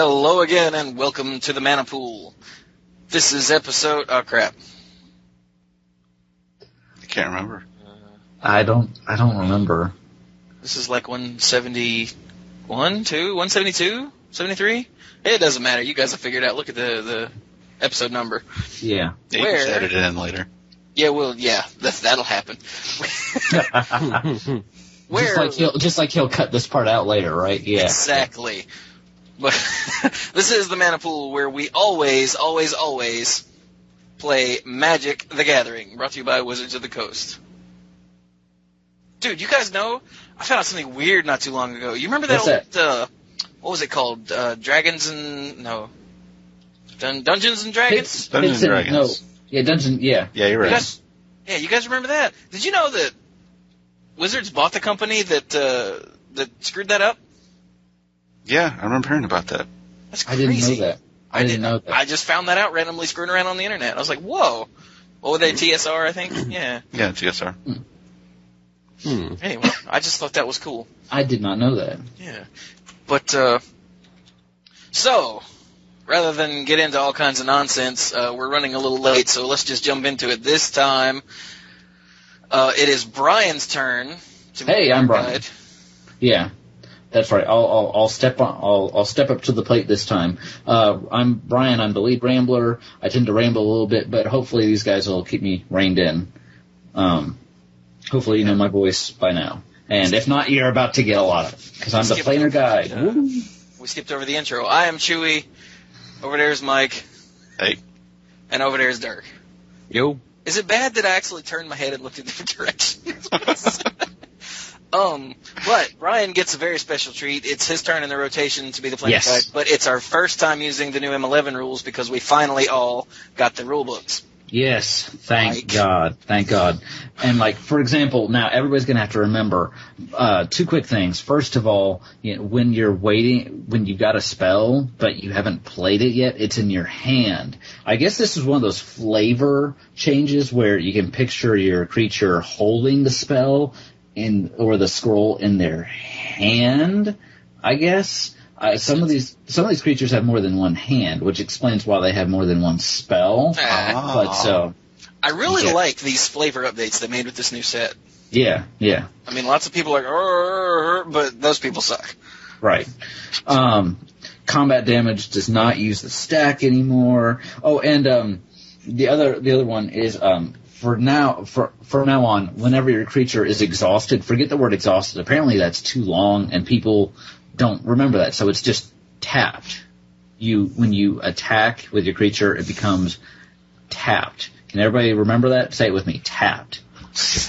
Hello again, and welcome to the Mana Pool. This is episode... Oh, crap. I can't remember. I don't remember. This is like 171, 172, 73? It doesn't matter. You guys will figure it out. Look at the episid number. Yeah. You can just edit it in later. Yeah, well, yeah, that'll happen. Just like he'll cut this part out later, right? Yeah. Exactly. But this is the Mana Pool, where we always play Magic the Gathering, brought to you by Wizards of the Coast. Dude, you guys know, I found out something weird not too long ago. You remember that old, what was it called? Dungeons and Dragons? Dungeons and Dragons. No. Yeah, yeah. Yeah, you're right. You guys remember that? Did you know that Wizards bought the company that screwed that up? Yeah, I remember hearing about that. That's crazy. I didn't know that. I just found that out randomly screwing around on the internet. I was like, whoa. What were they, TSR, I think? Yeah. Yeah, TSR. Anyway, I just thought that was cool. I did not know that. Yeah. But, so, rather than get into all kinds of nonsense, we're running a little late, so let's just jump into it. This time, it is Brian's turn. Hey, I'm Brian. Yeah. That's right. I'll step up to the plate this time. I'm Brian. I'm the lead rambler. I tend to ramble a little bit, but hopefully these guys will keep me reined in. Hopefully you know my voice by now, and if not, you're about to get a lot of it because I'm the Planar guy. We skipped over the intro. I am Chewy. Over there's Mike. Hey. And over there's Dirk. Yo. Is it bad that I actually turned my head and looked in different directions? But Brian gets a very special treat. It's his turn in the rotation to be the Planar guy, but it's our first time using the new M11 rules because we finally all got the rule books. Yes, thank God. And for example, now everybody's going to have to remember two quick things. First of all, when you've got a spell but you haven't played it yet, it's in your hand. I guess this is one of those flavor changes where you can picture your creature holding the spell or the scroll in their hand, I guess. Some of these creatures have more than one hand, which explains why they have more than one spell. I really like these flavor updates they made with this new set. Yeah. I mean, lots of people are like, but those people suck. Right. Combat damage does not use the stack anymore. Oh, and the other one is from now on, whenever your creature is exhausted, forget the word exhausted. Apparently that's too long, and people don't remember that, so it's just tapped. When you attack with your creature, it becomes tapped. Can everybody remember that? Say it with me. Tapped.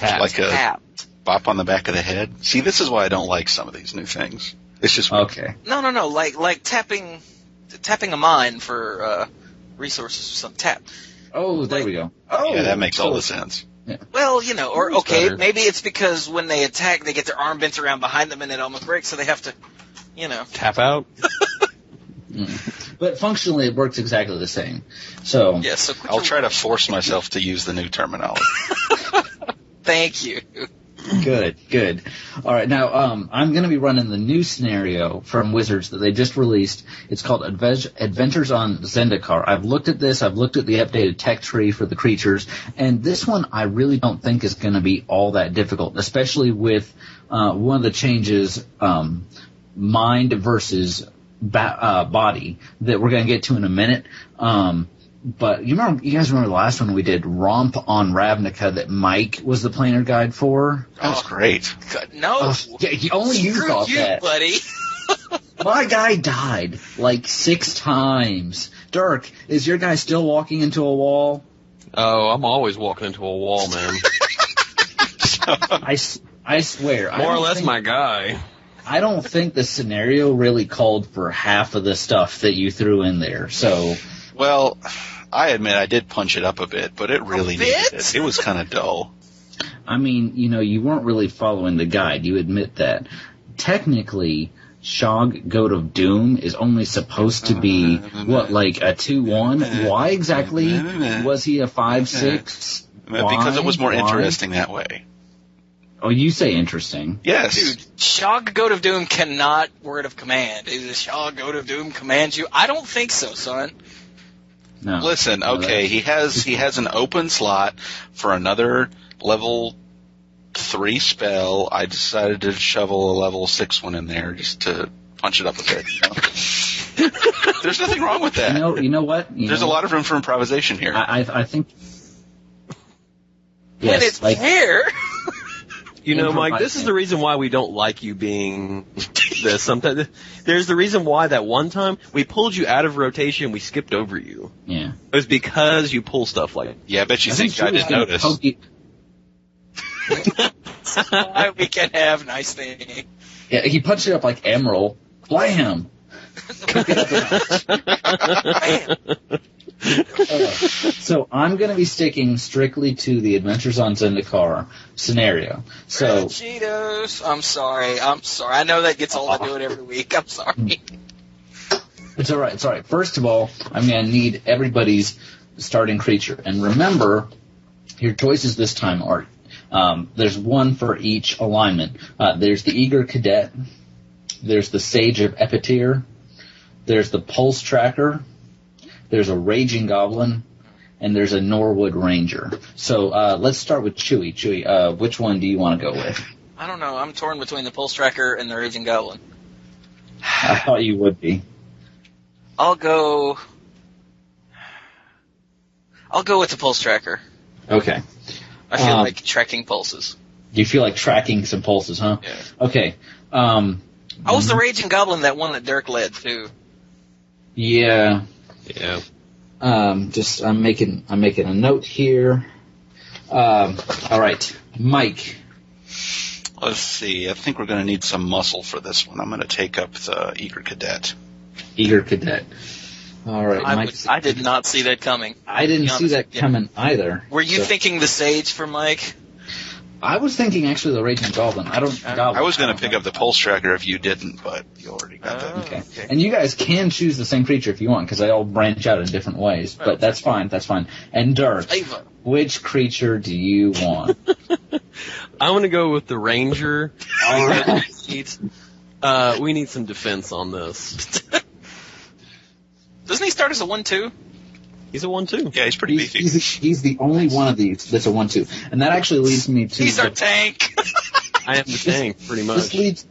Like a bop on the back of the head. See, this is why I don't like some of these new things. It's just okay. No. Like tapping a mine for resources or something. Tap. Oh, there we go. Oh, yeah, that makes all the sense. Yeah. Well, maybe it's because when they attack, they get their arm bent around behind them and it almost breaks, so they have to, tap out. But functionally, it works exactly the same. So, I'll try to force myself to use the new terminology. Thank you. Good. All right, now I'm going to be running the new scenario from Wizards that they just released. It's called Adventures on Zendikar. I've looked at this. I've looked at the updated tech tree for the creatures, and this one I really don't think is going to be all that difficult, especially with one of the changes, mind versus body, that we're going to get to in a minute. But you guys remember the last one we did, Romp on Ravnica, that Mike was the Planar guide for? That was great. God, no. Only you thought that. Buddy. My guy died like 6 times. Dirk, is your guy still walking into a wall? Oh, I'm always walking into a wall, man. I swear. More or less my guy. I don't think the scenario really called for half of the stuff that you threw in there, so... Well, I admit I did punch it up a bit, but it really needed it. It was kind of dull. I mean, you weren't really following the guide. You admit that. Technically, Shog, Goat of Doom, is only supposed to be, like a 2/1? Why exactly was he a 5/6? Because it was more interesting that way. Oh, you say interesting. Yes. Dude, Shog Goat of Doom cannot word of command. Is a Shog Goat of Doom commands you? I don't think so, son. No. Listen, okay, he has an open slot for another level 3 spell. I decided to shovel a level 6 one in there just to punch it up a bit. You know? There's nothing wrong with that. You know what? There's a lot of room for improvisation here. I think. When it's fair. You know, Mike, this is the reason why we don't like you being this. Sometimes there's the reason why that one time we pulled you out of rotation, we skipped over you. Yeah. It was because you pull stuff like that. Yeah, I bet you think I didn't notice. Why we can have nice things. Yeah, he punched it up like Emerald. Blam! So I'm going to be sticking strictly to the Adventures on Zendikar scenario. So Cheetos. I'm sorry. I know that gets old. I do it every week. I'm sorry. It's all right. First of all, I'm going to need everybody's starting creature. And remember, your choices this time are there's one for each alignment. There's the Eager Cadet. There's the Sage of Epityr. There's the Pulse Tracker. There's a Raging Goblin, and there's a Norwood Ranger. So let's start with Chewy. Chewy, which one do you want to go with? I don't know. I'm torn between the Pulse Tracker and the Raging Goblin. I thought you would be. I'll go with the Pulse Tracker. Okay. I feel like tracking pulses. You feel like tracking some pulses, huh? Yeah. Okay. I was the Raging Goblin that one that Dirk led too. Yeah. Yeah. I'm making a note here. All right, Mike. Let's see. I think we're going to need some muscle for this one. I'm going to take up the Eager Cadet. Eager Cadet. All right, Mike. I did not see that coming. I didn't see that coming either. Were you thinking the Sage for Mike? I was thinking actually the Raging Goblin. I was going to pick up the Pulse Tracker if you didn't, but you already got that. Okay. And you guys can choose the same creature if you want, because they all branch out in different ways. But that's fine. And Dirk, which creature do you want? I'm going to go with the Ranger. All right. We need some defense on this. Doesn't he start as a 1/2? He's a 1/2. Yeah, he's pretty beefy. He's the only one of these that's a 1/2, and that actually leads me to. He's our tank. I am the tank, pretty much.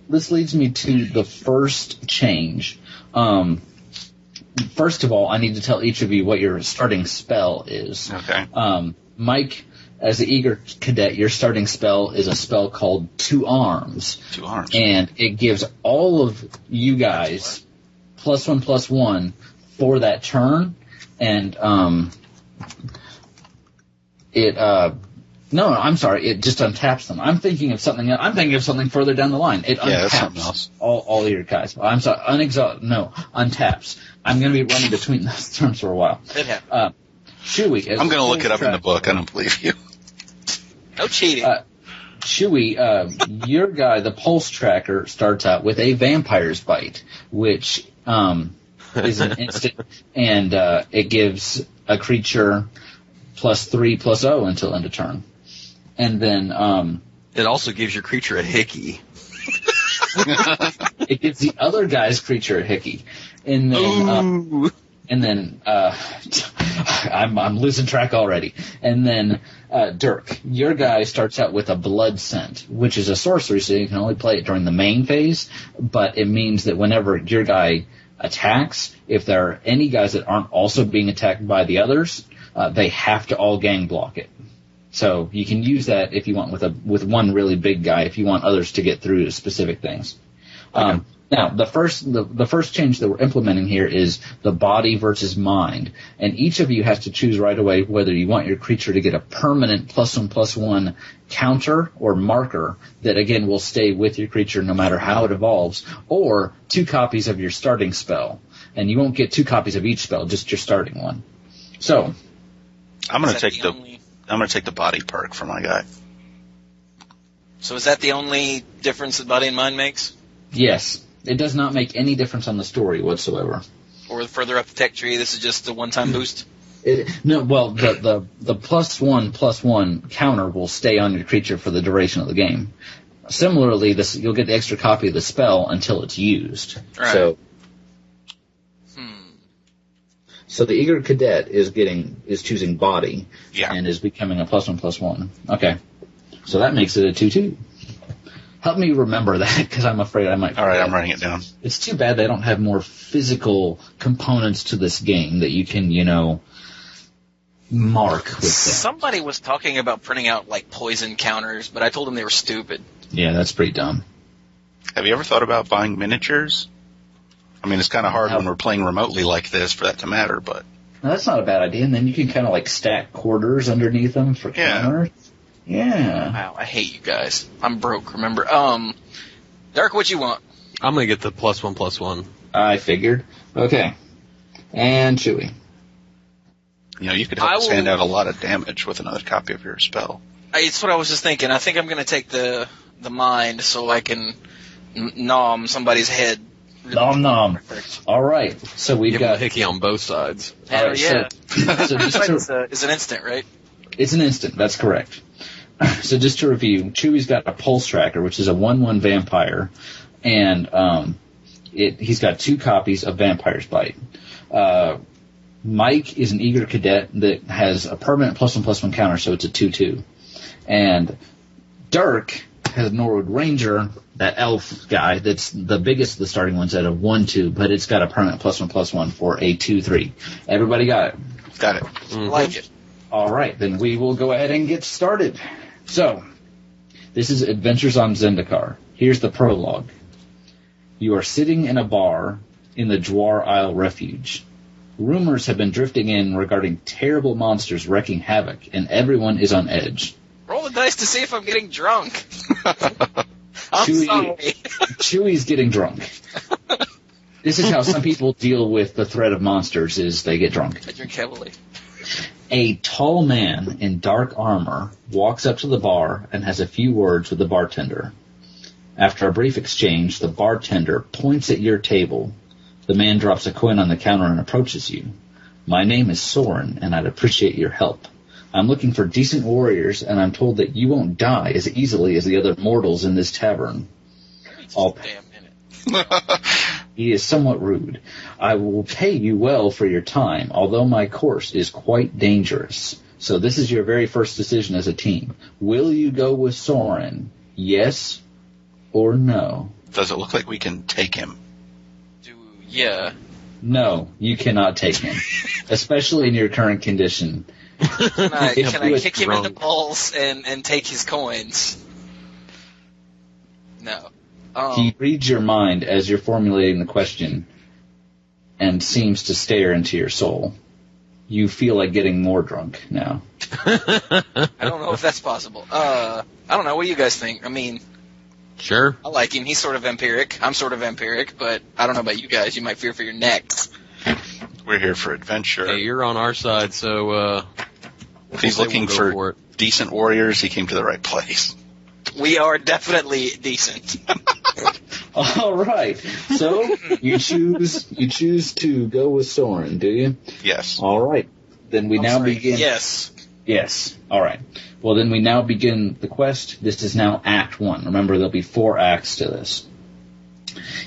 This leads me to the first change. First of all, I need to tell each of you what your starting spell is. Okay. Mike, as the Eager Cadet, your starting spell is a spell called Two Arms. 2 arms. And it gives all of you guys +1/+1 for that turn. And no, I'm sorry. It just untaps them. I'm thinking of something. I'm thinking of something further down the line. It untaps all of your guys. I'm sorry. Untaps. I'm going to be running between those terms for a while. It happens. Chewy. I'm going to look it up in the book. I don't believe you. No cheating. Chewy, your guy, the Pulse Tracker, starts out with a Vampire's Bite, which is an instant, and it gives a creature +3/+0 until end of turn. And then it also gives your creature a hickey. It gives the other guy's creature a hickey. And then I'm losing track already. And then Dirk, your guy starts out with a Blood Scent, which is a sorcery, so you can only play it during the main phase, but it means that whenever your guy attacks, if there are any guys that aren't also being attacked by the others, they have to all gang block it. So you can use that if you want with one really big guy, if you want others to get through to specific things. Okay. Now, the first change that we're implementing here is the body versus mind, and each of you has to choose right away whether you want your creature to get a permanent +1/+1 counter or marker that, again, will stay with your creature no matter how it evolves, or 2 copies of your starting to and you won't get 2 copies of each spell, just your starting one. So, I'm going to take the body perk for my guy. So is that the only difference that body and mind makes? Yes. It does not make any difference on the story whatsoever. Or further up the tech tree, this is just a one-time boost? The +1/+1 counter will stay on your creature for the duration of the game. Similarly, you'll get the extra copy of the spell until it's used. Right. So the Eager Cadet is choosing body, Yeah. and is becoming a +1/+1. Okay, so that makes it a 2/2. Help me remember that, because I'm afraid I might. All right, I'm writing it down. It's too bad they don't have more physical components to this game that you can, mark with them. Somebody was talking about printing out like poison counters, but I told them they were stupid. Yeah, that's pretty dumb. Have you ever thought about buying miniatures? I mean, it's kind of hard when we're playing remotely like this for that to matter, but... Now, that's not a bad idea, and then you can kind of like stack quarters underneath them for counters. Yeah. Wow, I hate you guys. I'm broke, remember? Dark, what you want? I'm gonna get the +1/+1. I figured. Okay. And Chewy. You could help stand out a lot of damage with another copy of your spell. It's what I was just thinking. I think I'm going to take the mind so I can nom somebody's head. Nom. All right. So we've got a hickey on both sides. Hell yeah. So it's an instant, right? It's an instant. That's correct. So just to review, Chewy's got a Pulse Tracker, which is a 1/1 vampire, and he's got 2 copies of Vampire's Bite. Mike is an Eager Cadet that has a permanent +1/+1 counter, so it's a 2/2. And Dirk has Norwood Ranger, that elf guy that's the biggest of the starting ones at a 1/2, but it's got a permanent +1/+1 for a 2/3. Everybody got it? Got it. Mm-hmm. Like it. All right, then we will go ahead and get started. So, this is Adventures on Zendikar. Here's the prologue. You are sitting in a bar in the Dwar Isle Refuge. Rumors have been drifting in regarding terrible monsters wreaking havoc, and everyone is on edge. Roll the dice to see if I'm getting drunk. I'm sorry. Chewy's getting drunk. This is how some people deal with the threat of monsters, is they get drunk. I drink heavily. A tall man in dark armor walks up to the bar and has a few words with the bartender. After a brief exchange, the bartender points at your table. The man drops a coin on the counter and approaches you. My name is Soren, and I'd appreciate your help. I'm looking for decent warriors, and I'm told that you won't die as easily as the other mortals in this tavern. He is somewhat rude. I will pay you well for your time, although my course is quite dangerous. So this is your very first decision as a team. Will you go with Soren? Yes or no? Does it look like we can take him? Yeah. No, you cannot take him, especially in your current condition. Can I kick him in the balls and take his coins? No. He reads your mind as you're formulating the question and seems to stare into your soul. You feel like getting more drunk now. I don't know if that's possible. I don't know. What do you guys think? I mean... Sure. I like him. He's sort of vampiric. I'm sort of vampiric, but I don't know about you guys. You might fear for your necks. We're here for adventure. Hey, you're on our side, so if he's looking for decent warriors, he came to the right place. We are definitely decent. All right. So you choose to go with Soren, do you? Yes. All right. Then we begin. Yes. Yes. All right. Well, then we now begin the quest. This is now Act 1. Remember, there'll be 4 acts to this.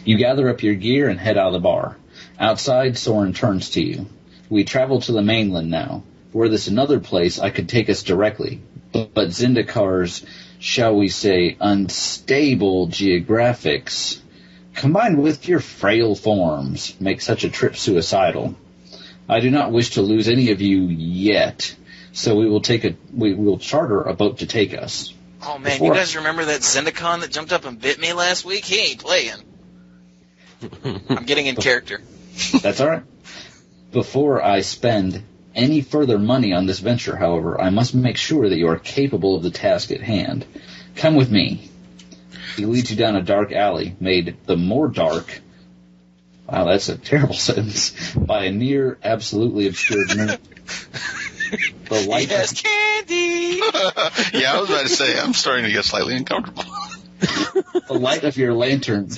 You gather up your gear and head out of the bar. Outside, Soren turns to you. We travel to the mainland now. Were this another place, I could take us directly. But Zendikar's, shall we say, unstable geographics, combined with your frail forms, make such a trip suicidal. I do not wish to lose any of you yet. So we will charter a boat to take us. Oh man, you guys remember that Zendikar that jumped up and bit me last week? He ain't playing. I'm getting in character. That's all right. Before I spend any further money on this venture, however, I must make sure that you are capable of the task at hand. Come with me. He leads you down a dark alley, made the more dark. Wow, that's a terrible sentence. By a near absolutely obscured nerd. The light candy! Yeah, I was about to say, I'm starting to get slightly uncomfortable. The light of your lantern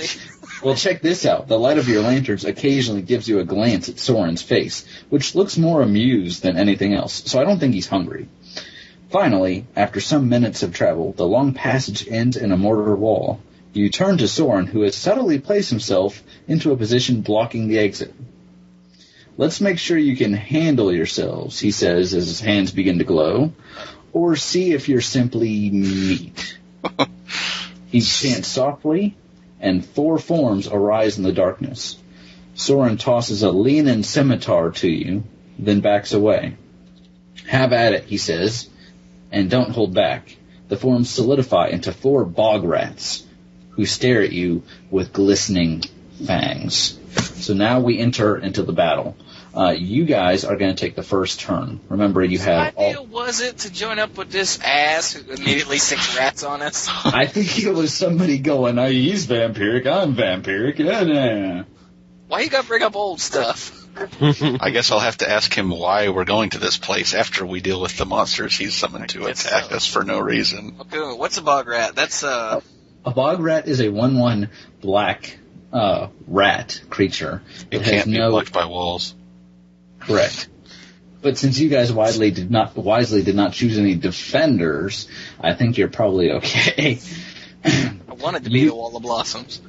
Well, check this out. The light of your lanterns occasionally gives you a glance at Soren's face, which looks more amused than anything else, so I don't think he's hungry. Finally, after some minutes of travel, the long passage ends in a mortar wall. You turn to Soren, who has subtly placed himself into a position blocking the exit. Let's make sure you can handle yourselves, he says as his hands begin to glow, or see if you're simply meat. He chants softly, and 4 forms arise in the darkness. Soren tosses a leaning scimitar to you, then backs away. Have at it, he says, and don't hold back. The forms solidify into 4 bog rats, who stare at you with glistening fangs. So now we enter into the battle. You guys are going to take the first turn. Remember, you have... What idea was it to join up with this ass who immediately 6 rats on us? I think it was somebody going, he's vampiric, I'm vampiric. Yeah. Why you got to bring up old stuff? I guess I'll have to ask him why we're going to this place after we deal with the monsters he's summoned to attack us for no reason. Okay, what's a bog rat? That's A bog rat is a 1/1 black rat creature. It can't be blocked by walls. Correct. But since you guys wisely did not choose any defenders, I think you're probably okay. I wanted to be the Wall of Blossoms.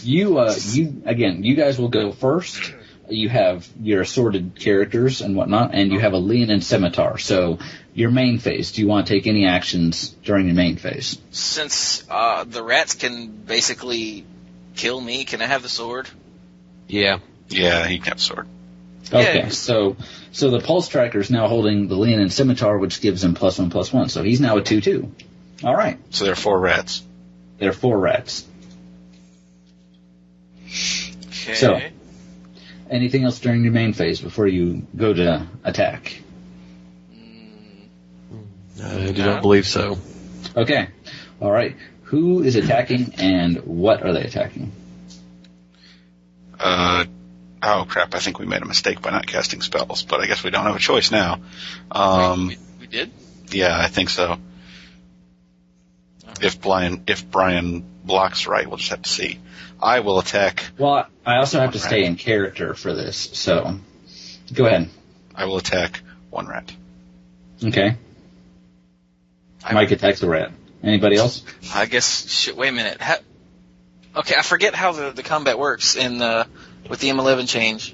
You guys will go first. You have your assorted characters and whatnot, and you have a leaning scimitar. So your main phase. Do you want to take any actions during your main phase? Since the rats can basically kill me, can I have the sword? Yeah. Yeah, he can have a sword. Okay, Yeah. so the pulse tracker is now holding the leaning scimitar, which gives him +1/+1. So he's now a 2/2. All right. So there are 4 rats. There are 4 rats. Okay. So, anything else during your main phase before you go to attack? I do not believe so. Okay. All right. Who is attacking and what are they attacking? Oh crap, I think we made a mistake by not casting spells, but I guess we don't have a choice now. Wait, we did? Yeah, I think so. If Brian blocks right, we'll just have to see. I will attack. Well, I also have to stay in character for this, so go ahead. I will attack 1 rat. Okay. Mike attacks the rat. Anybody else? I guess. Wait a minute. Okay, I forget how the combat works with the M11 change.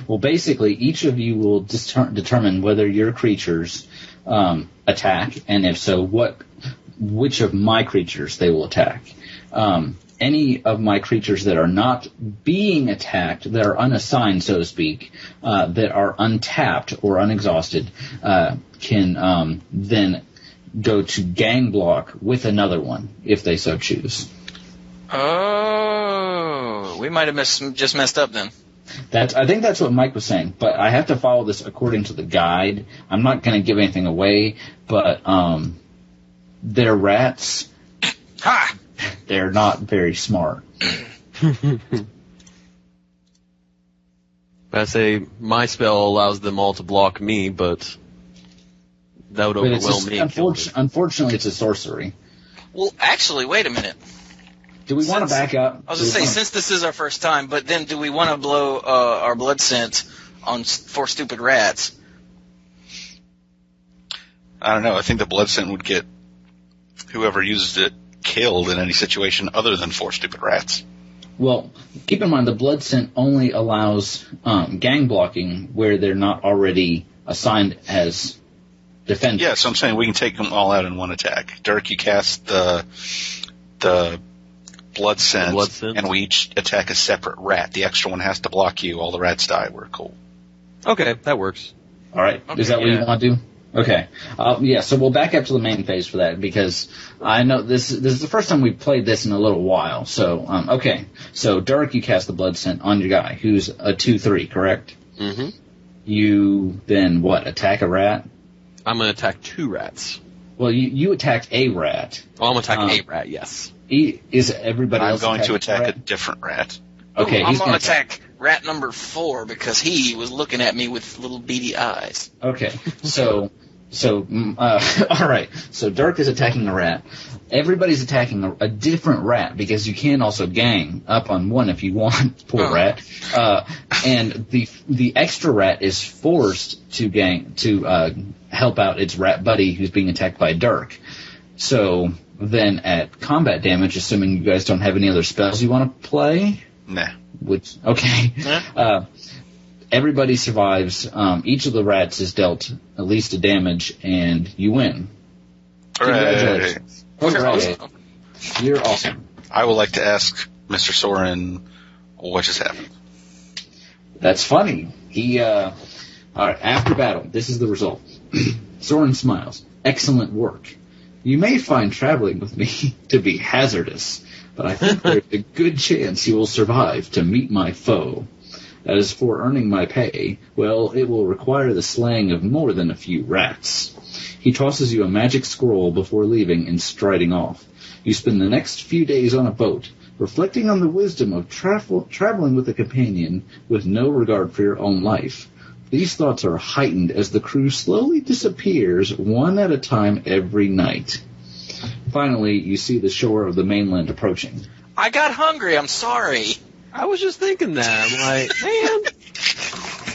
Well, basically, each of you will determine whether your creatures attack, and if so, which of my creatures they will attack. Any of my creatures that are not being attacked, that are unassigned, so to speak, that are untapped or unexhausted, can then go to gang block with another one, if they so choose. Oh, we might have just messed up then. I think that's what Mike was saying, but I have to follow this according to the guide. I'm not going to give anything away, but they're rats. Ha! They're not very smart. I say my spell allows them all to block me, but that would overwhelm me. Unfortunately, it's a sorcery. Well, actually, wait a minute. Do we want to back up? I was going to say, since this is our first time, but then do we want to blow our blood scent on 4 stupid rats? I don't know. I think the blood scent would get whoever uses it killed in any situation other than 4 stupid rats. Well, keep in mind the blood scent only allows gang blocking where they're not already assigned as defenders. Yeah, so I'm saying we can take them all out in 1 attack. Dirk, you cast the blood scent, and we each attack a separate rat. The extra one has to block you. All the rats die. We're cool. Okay, that works. All right. Okay, is that what you want to do? Okay. So we'll back up to the main phase for that because I know this is the first time we've played this in a little while. So, okay. So, Dirk, you cast the blood scent on your guy, who's a 2/3, correct? Mm-hmm. You then, attack a rat? I'm going to attack 2 rats. Well, you attacked a rat. Well, I'm going to attack a rat, yes. Is everybody else I'm going to attack a different rat. Okay, I'm going to attack rat number 4 because he was looking at me with little beady eyes. Okay, so So, all right. So Dirk is attacking a rat. Everybody's attacking a different rat because you can also gang up on one if you want. Poor rat. And the extra rat is forced to help out its rat buddy who's being attacked by Dirk. So then at combat damage, assuming you guys don't have any other spells you want to play. Nah. Okay. Nah. Everybody survives. Each of the rats is dealt at least a damage, and you win. Congratulations. Hooray. You're awesome. I would like to ask Mr. Soren what just happened. That's funny. All right, after battle, this is the result. Soren smiles. Excellent work. You may find traveling with me to be hazardous, but I think there's a good chance you will survive to meet my foe. As for earning my pay, well, it will require the slaying of more than a few rats. He tosses you a magic scroll before leaving and striding off. You spend the next few days on a boat, reflecting on the wisdom of traveling with a companion with no regard for your own life. These thoughts are heightened as the crew slowly disappears one at a time every night. Finally, you see the shore of the mainland approaching. I got hungry, I'm sorry. I was just thinking that. I'm like, man,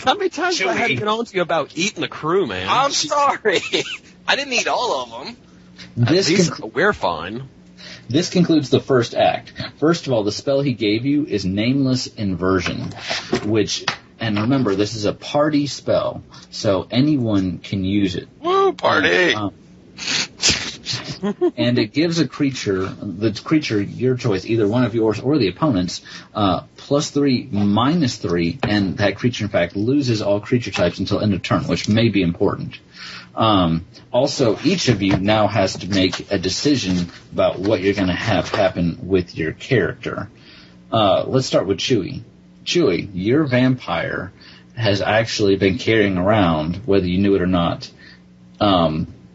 how many times have I had to get on to you about eating the crew, man? I'm sorry. I didn't eat all of them. We're fine. This concludes the first act. First of all, the spell he gave you is Nameless Inversion, and remember, this is a party spell, so anyone can use it. Woo, party! And it gives the creature, your choice, either one of yours or the opponent's, +3, -3, and that creature, in fact, loses all creature types until end of turn, which may be important. Also, each of you now has to make a decision about what you're going to have happen with your character. Let's start with Chewie. Chewie, your vampire has actually been carrying around, whether you knew it or not,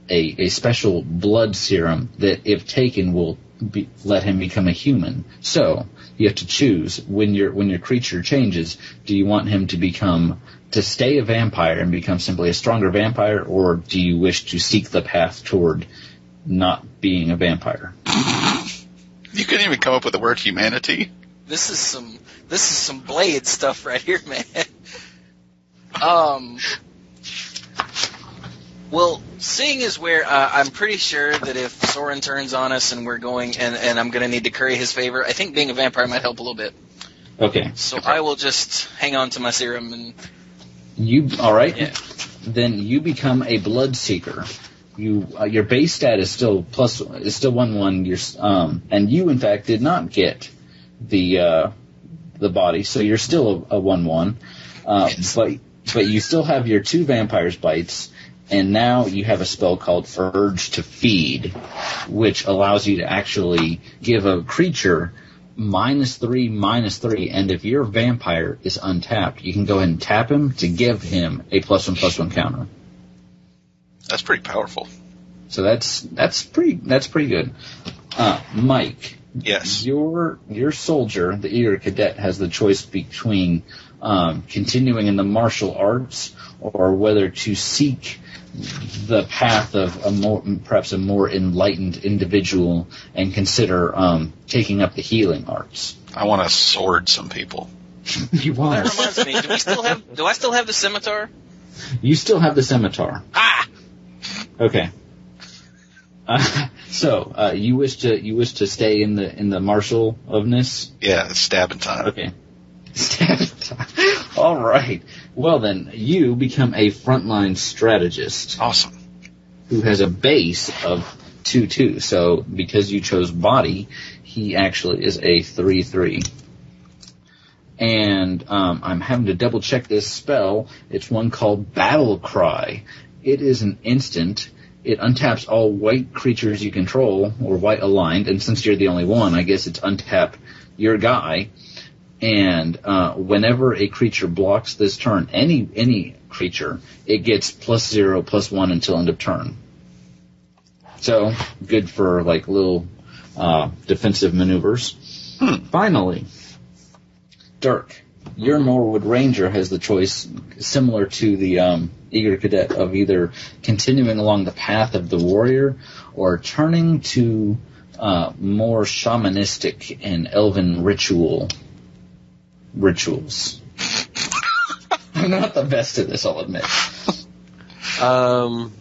a special blood serum that, if taken, will let him become a human. So you have to choose when your creature changes. Do you want him to stay a vampire and become simply a stronger vampire, or do you wish to seek the path toward not being a vampire? You couldn't even come up with the word humanity. This is some Blade stuff right here, man. Well, seeing as where I'm pretty sure that if Soren turns on us and we're going, and I'm going to need to curry his favor, I think being a vampire might help a little bit. Okay. So I will just hang on to my serum and. All right? Yeah. Then you become a blood seeker. Your base stat is still 1/1. And you, in fact, did not get the body, so you're still a 1/1. Yes. But you still have your 2 vampires bites. And now you have a spell called Urge to Feed, which allows you to actually give a creature -3, -3, and if your vampire is untapped, you can go ahead and tap him to give him a +1/+1 counter. That's pretty powerful. So that's pretty good. Mike. Yes. Your soldier, the eager cadet, has the choice between continuing in the martial arts or whether to seek the path of perhaps a more enlightened individual and consider taking up the healing arts. I want to sword some people. You want? That reminds me. Do I still have the scimitar? You still have the scimitar. Ah. Okay. So you wish to stay in the martial-ofness? Yeah, stabbing time. Okay. Stabbing time. All right. Well then, you become a frontline strategist. Awesome. Who has a base of 2/2. So because you chose body, he actually is a 3/3. And I'm having to double check this spell. It's one called Battle Cry. It is an instant. It untaps all white creatures you control, or white aligned, and since you're the only one, I guess it's untap your guy. And whenever a creature blocks this turn, any creature, it gets +0/+1 until end of turn. So, good for like little defensive maneuvers. Finally, Dirk, Your Norwood Ranger has the choice, similar to the Eager Cadet, of either continuing along the path of the warrior or turning to more shamanistic and elven rituals. I'm not the best at this, I'll admit. I'm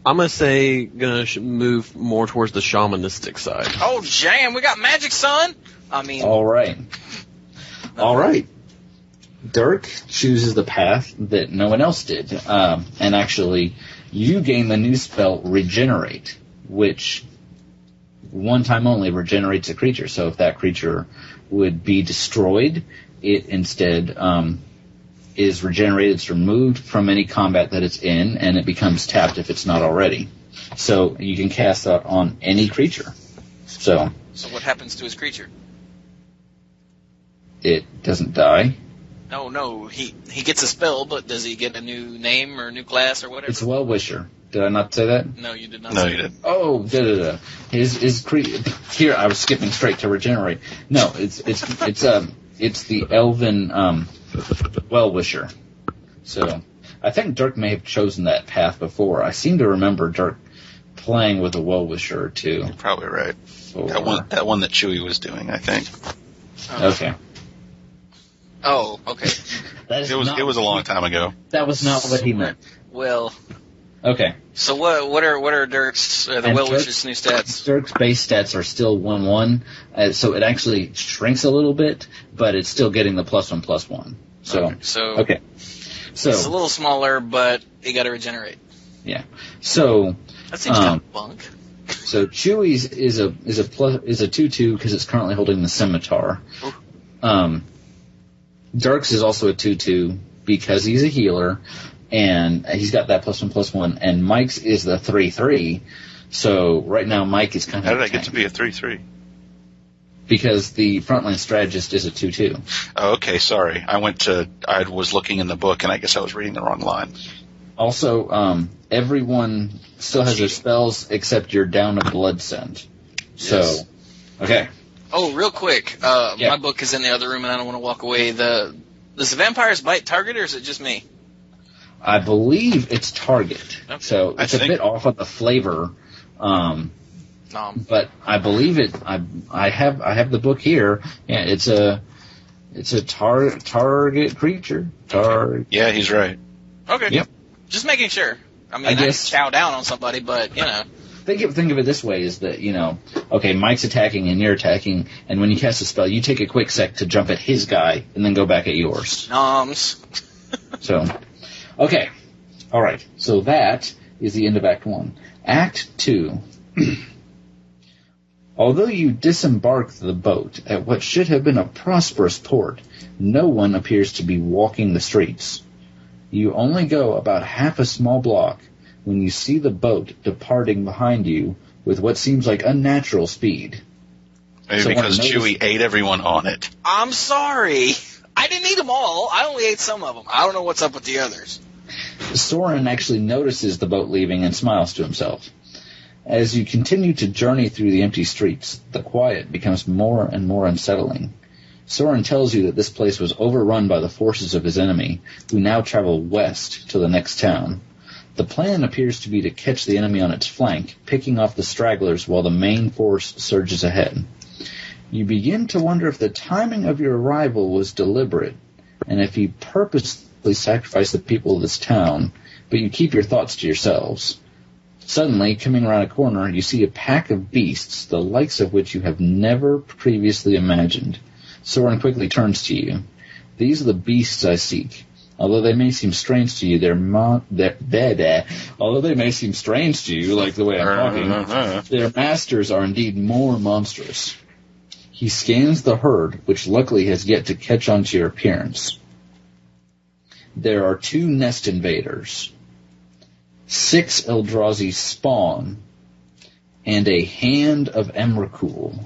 gonna move more towards the shamanistic side. Oh, jam! We got magic, son. All right. Dirk chooses the path that no one else did, and actually, you gain the new spell Regenerate, which one time only regenerates a creature. So if that creature would be destroyed, it instead is regenerated. It's removed from any combat that it's in, and it becomes tapped if it's not already. So you can cast that on any creature. So what happens to his creature? It doesn't die. No, he gets a spell, but does he get a new name or a new class or whatever? It's Well-Wisher. Did I not say that? No, you did not. No, you didn't. Oh, His here I was skipping straight to Regenerate. No, it's the Elven Well-Wisher. So I think Dirk may have chosen that path before. I seem to remember Dirk playing with a Well-Wisher or two. You're probably right. That one that Chewie was doing, I think. Okay. Oh, okay. It was a long time ago. That was not what he meant. Well. Okay. So what are Dirk's the Well-Wisher's new stats? Dirk's base stats are still 1/1, so it actually shrinks a little bit, but it's still getting the +1/+1. So okay. So it's a little smaller, but you got to regenerate. Yeah. So that seems kind of bunk. So Chewie's is a 2/2 because it's currently holding the scimitar. Dirk's is also a 2/2 because he's a healer, and he's got that +1/+1. And Mike's is the 3/3. So right now Mike is kind of. How did I get to be a 3/3? Because the frontline strategist is a 2/2. Oh, okay. Sorry, I was looking in the book, and I guess I was reading the wrong line. Also, everyone still has their spells except you're down a blood scent. So, okay. Oh, real quick, my book is in the other room, and I don't want to walk away. Does the vampires bite target, or is it just me? I believe it's target. Okay. So it's a bit off on the flavor, but I believe it. I have the book here. Yeah, it's a target creature. Yeah, he's right. Okay. Yep. Just making sure. I guess chow down on somebody, but Think of it this way: is that okay, Mike's attacking and you're attacking, and when you cast a spell, you take a quick sec to jump at his guy and then go back at yours. Noms. So, okay, all right. So that is the end of Act 1. Act 2. Although you disembark the boat at what should have been a prosperous port, no one appears to be walking the streets. You only go about half a small block when you see the boat departing behind you with what seems like unnatural speed. Maybe because Chewie ate everyone on it. I'm sorry. I didn't eat them all. I only ate some of them. I don't know what's up with the others. Soren actually notices the boat leaving and smiles to himself. As you continue to journey through the empty streets, the quiet becomes more and more unsettling. Soren tells you that this place was overrun by the forces of his enemy, who now travel west to the next town. The plan appears to be to catch the enemy on its flank, picking off the stragglers while the main force surges ahead. You begin to wonder if the timing of your arrival was deliberate, and if you purposely sacrificed the people of this town, but you keep your thoughts to yourselves. Suddenly, coming around a corner, you see a pack of beasts, the likes of which you have never previously imagined. Soren quickly turns to you. These are the beasts I seek. Although they may seem strange to you, although they may seem strange to you, like the way I'm talking, their masters are indeed more monstrous. He scans the herd, which luckily has yet to catch on to your appearance. There are 2 nest invaders, 6 Eldrazi spawn, and a hand of Emrakul.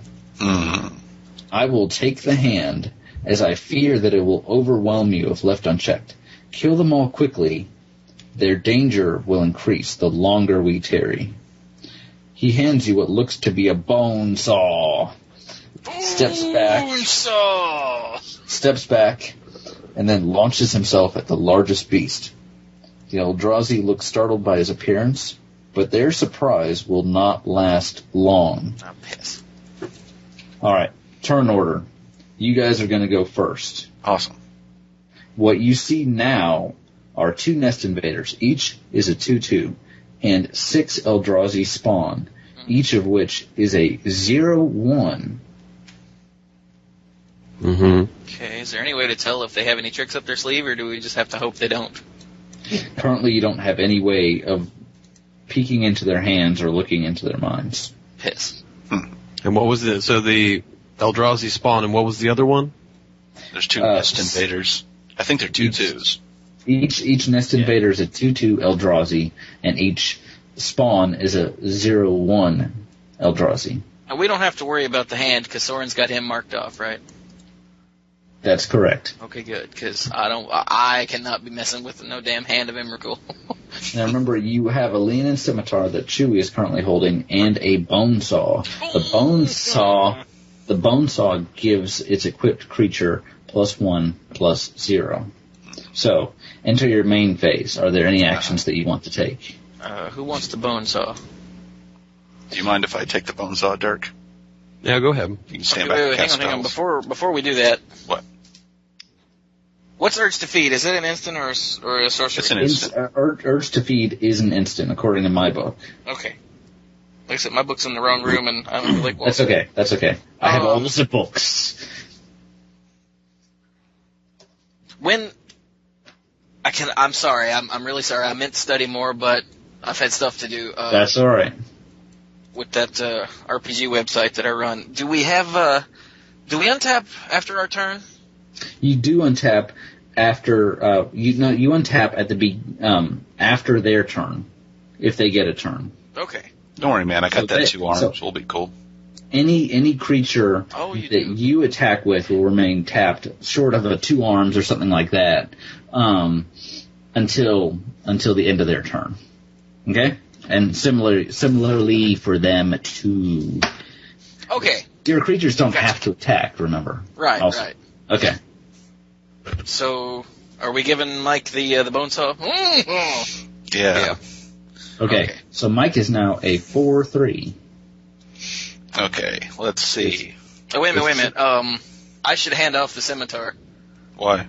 I will take the hand, as I fear that it will overwhelm you if left unchecked. Kill them all quickly. Their danger will increase the longer we tarry. He hands you what looks to be a bone saw. steps back, and then launches himself at the largest beast. The Eldrazi look startled by his appearance, but their surprise will not last long. I'm pissed. Alright, turn order. You guys are going to go first. Awesome. What you see now are 2 Nest Invaders. Each is a 2/2, and 6 Eldrazi spawn, each of which is a 0/1. Mm-hmm. Okay, is there any way to tell if they have any tricks up their sleeve, or do we just have to hope they don't? Currently, you don't have any way of peeking into their hands or looking into their minds. Piss. And what was it? So the Eldrazi spawn, and what was the other one? There's 2 Nest Invaders. I think they're 2/2s. Each Nest Invader is a 2/2 Eldrazi, and each spawn is a 0/1 Eldrazi. And we don't have to worry about the hand, because Soren's got him marked off, right? That's correct. Okay, good, because I cannot be messing with no damn hand of Emrakul. Now remember, you have a Leonin Scimitar that Chewie is currently holding, and a Bone Saw. The Bone Saw gives its equipped creature +1/+0. So, enter your main phase. Are there any actions that you want to take? Who wants the Bone Saw? Do you mind if I take the Bone Saw, Dirk? Yeah, go ahead. You can stand Wait, back and hang cast on. spells. Before we do that. What? What's Urge to Feed? Is it an instant or a sorcery? It's an instant. Urge to Feed is an instant, according to my book. Okay. Like I said, my book's in the wrong room, and I don't really... That's okay. I have all the books. I'm sorry. I'm really sorry. I meant to study more, but I've had stuff to do. That's all right. With that RPG website that I run, do we untap after our turn? You do untap after you untap at the after their turn, if they get a turn. Okay. Don't worry, man. I got that 2 arms. We'll be cool. Any creature you attack with will remain tapped, short of a 2 arms or something like that, until the end of their turn. Okay, and similarly for them too. Okay. Your creatures don't have to attack. Remember. Right. Also. Right. Okay. So, are we giving Mike the Bone Saw? Yeah. Okay. So Mike is now a 4/3. Okay, let's see. Oh, wait a minute. I should hand off the scimitar. Why?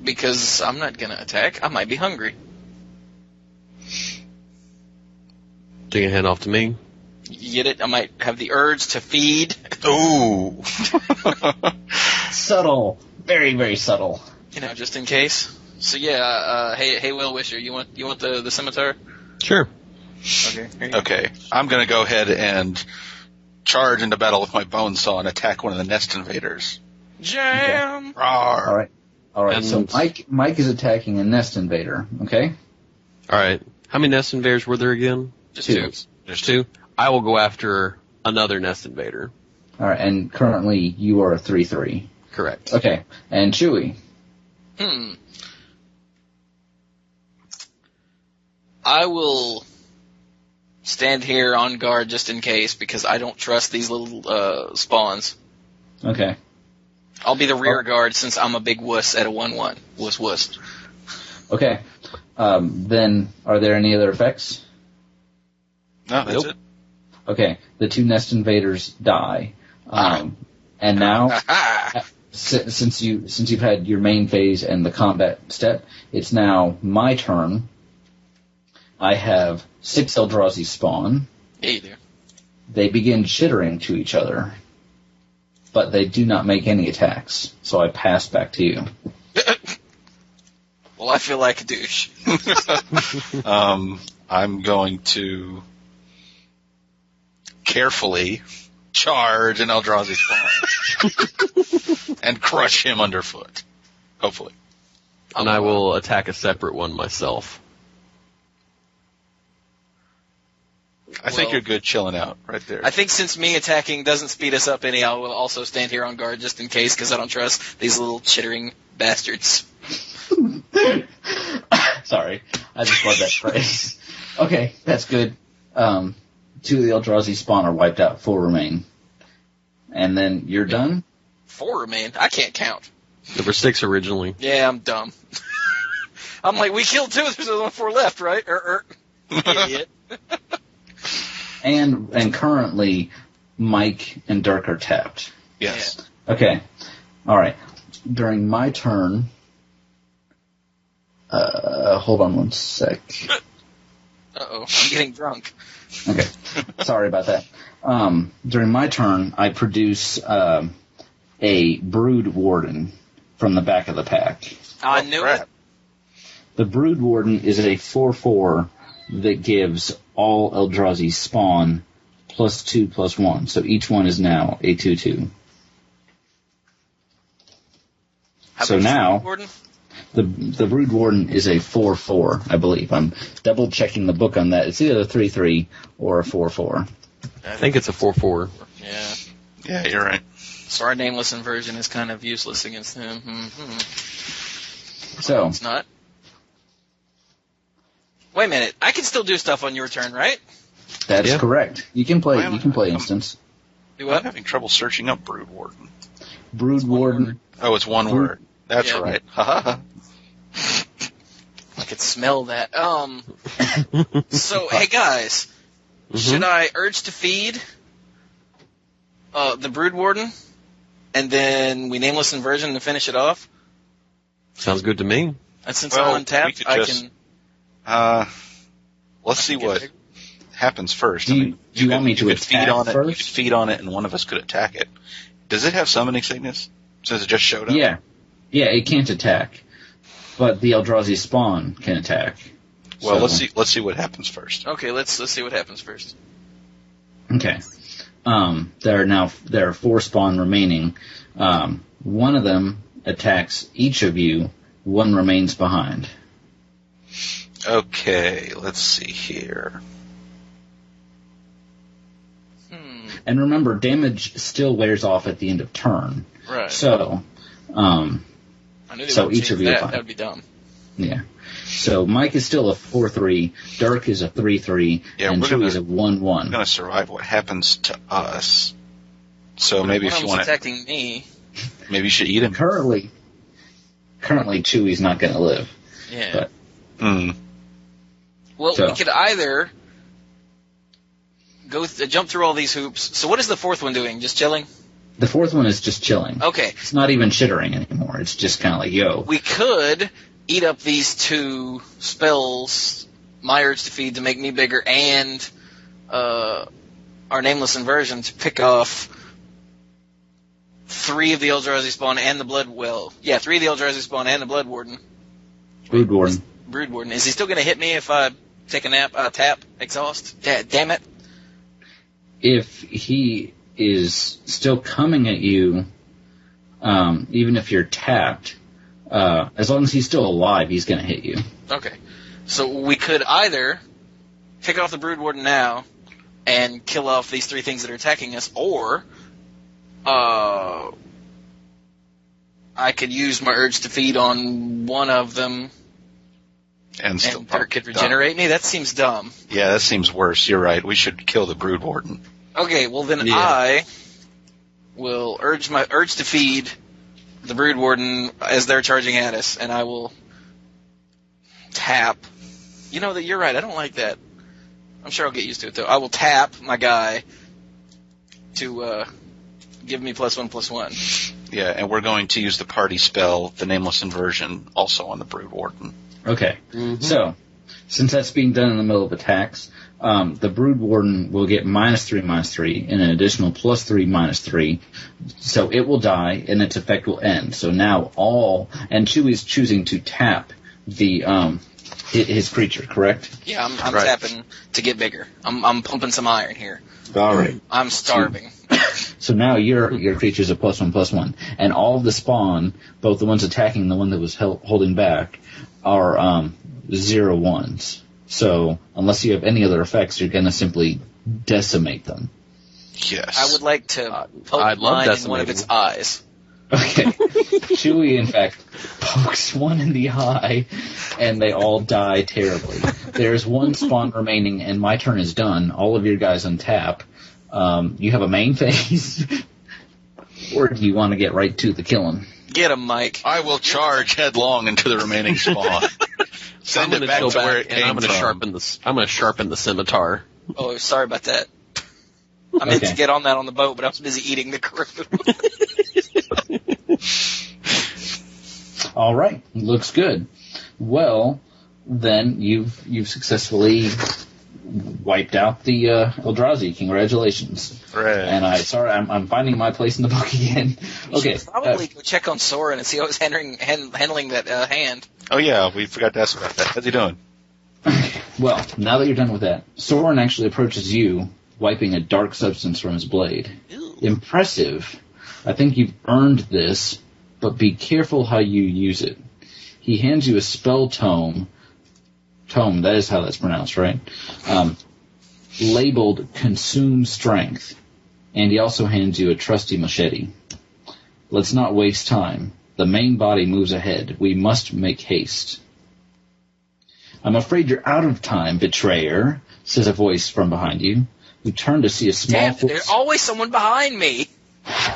Because I'm not gonna attack. I might be hungry. So you can hand off to me? You get it? I might have the urge to feed. Ooh. Subtle. Very, very subtle. Just in case. So yeah, hey, Will Wisher, you want the scimitar? Sure. Okay. I'm gonna go ahead and charge into battle with my Bone Saw and attack one of the Nest Invaders. Jam! Okay. Rawr. All right. So Mike is attacking a Nest Invader. Okay. All right. How many Nest Invaders were there again? Just 2. There's 2. I will go after another Nest Invader. All right. And currently you are a 3/3. Correct. Okay. And Chewie. I will stand here on guard just in case, because I don't trust these little spawns. Okay. I'll be the rear guard since I'm a big wuss at a 1/1. Wuss. Okay. Then, are there any other effects? No, that's it. Okay. The 2 Nest Invaders die. And now, since you've had your main phase and the combat step, it's now my turn. I have 6 Eldrazi spawn. Yeah, you do. They begin chittering to each other, but they do not make any attacks, so I pass back to you. Well, I feel like a douche. I'm going to carefully charge an Eldrazi spawn and crush him underfoot. Hopefully. And I will attack a separate one myself. I think you're good chilling out right there. I think since me attacking doesn't speed us up any, I will also stand here on guard just in case, because I don't trust these little chittering bastards. Sorry, I just love that phrase. Okay, that's good. 2 of the Eldrazi spawn are wiped out, 4 remain. And then you're done? 4 remain. I can't count. There were 6 originally. Yeah, I'm dumb. I'm like, we killed 2, there's only 4 left, right? Idiot. And currently, Mike and Dirk are tapped. Yes. Yeah. Okay. All right. During my turn, hold on one sec. Uh-oh, I'm getting drunk. Okay. Sorry about that. During my turn, I produce a Brood Warden from the back of the pack. I knew it. The Brood Warden is a 4/4 that gives all Eldrazi spawn +2/+1. So each one is now a 2/2. So now, the Brood Warden is a 4/4, I believe. I'm double checking the book on that. It's either a 3/3 or a 4/4. I think it's a 4/4. Yeah. Yeah, you're right. So our nameless inversion is kind of useless against him. Mm-hmm. So it's not. Wait a minute. I can still do stuff on your turn, right? That's correct. You can play. You can play instance. Do what? I'm having trouble searching up Brood Warden. Brood Warden. Oh, it's one word. That's right. Ha I could smell that. So, hey guys, should I urge to feed the Brood Warden, and then we nameless inversion to finish it off? Sounds good to me. And since I'm untapped, I can. Let's see what happens first. Do you want me to attack first? You could feed on it, and one of us could attack it. Does it have summoning sickness? Since it just showed up? Yeah, it can't attack, but the Eldrazi spawn can attack. Well, let's see what happens first. Okay, let's see what happens first. Okay. There are 4 spawn remaining. One of them attacks each of you. One remains behind. Okay, let's see here. And remember, damage still wears off at the end of turn. Right. So, I knew they so would each of you. that would be dumb. Yeah. So Mike is still a 4/3, Dirk is a 3/3, and Chewie is a 1/1. We're going to survive what happens to us. So maybe if you want to attacking me, maybe you should eat him. Currently, Chewie's not going to live. Yeah. But, well, we could either jump through all these hoops. So what is the 4th one doing? Just chilling? The 4th one is just chilling. Okay. It's not even chittering anymore. It's just kind of like, yo. We could eat up these 2 spells, my urge to feed to make me bigger, and our nameless inversion to pick off 3 of the Eldrazi spawn and the Blood... Well, yeah, 3 of the Eldrazi spawn and the Blood Warden. Brood Warden. Brood Warden. Is he still going to hit me if I take a nap, tap, exhaust? Damn it. If he is still coming at you, even if you're tapped, as long as he's still alive, he's going to hit you. Okay. So we could either pick off the Brood Warden now and kill off these 3 things that are attacking us, or I could use my urge to feed on one of them and Dirk could regenerate me. That seems dumb. Yeah, that seems worse. You're right. We should kill the Brood Warden. Okay, well then I will urge to feed the Brood Warden as they're charging at us, and I will tap. You know that you're right. I don't like that. I'm sure I'll get used to it though. I will tap my guy to give me +1/+1. Yeah, and we're going to use the party spell, the Nameless Inversion, also on the Brood Warden. Okay. Mm-hmm. So, since that's being done in the middle of attacks, the Brood Warden will get -3/-3 and an additional +3/-3. So it will die and its effect will end. So now and Chewie's choosing to tap his creature, correct? Yeah, I'm tapping to get bigger. I'm pumping some iron here. All right. I'm starving. So now your creature's a +1/+1, and all of the spawn, both the ones attacking and the one that was holding back, are 0/1s. So unless you have any other effects, you're going to simply decimate them. Yes. I would like to poke mine in one of its eyes. Okay. Chewie, in fact, pokes one in the eye, and they all die terribly. There's 1 spawn remaining, and my turn is done. All of your guys untap. You have a main phase. Or do you want to get right to the killing? Get him, Mike. I will charge headlong into the remaining spawn. Send it back to where it came I'm from. I'm going to sharpen the scimitar. Oh, sorry about that. I meant to get on that on the boat, but I was busy eating the crew. All right, looks good. Well, then you've successfully wiped out the Eldrazi. Congratulations. Right. And I'm finding my place in the book again. Okay. You should probably go check on Soren and see how he's handling that hand. Oh yeah, we forgot to ask about that. How's he doing? Well, now that you're done with that, Soren actually approaches you, wiping a dark substance from his blade. Ew. Impressive. I think you've earned this, but be careful how you use it. He hands you a spell tome. Tome, that is how that's pronounced, right? Labeled Consume Strength. And he also hands you a trusty machete. Let's not waste time. The main body moves ahead. We must make haste. I'm afraid you're out of time, betrayer, says a voice from behind you. You turn to see a small force. There's always someone behind me.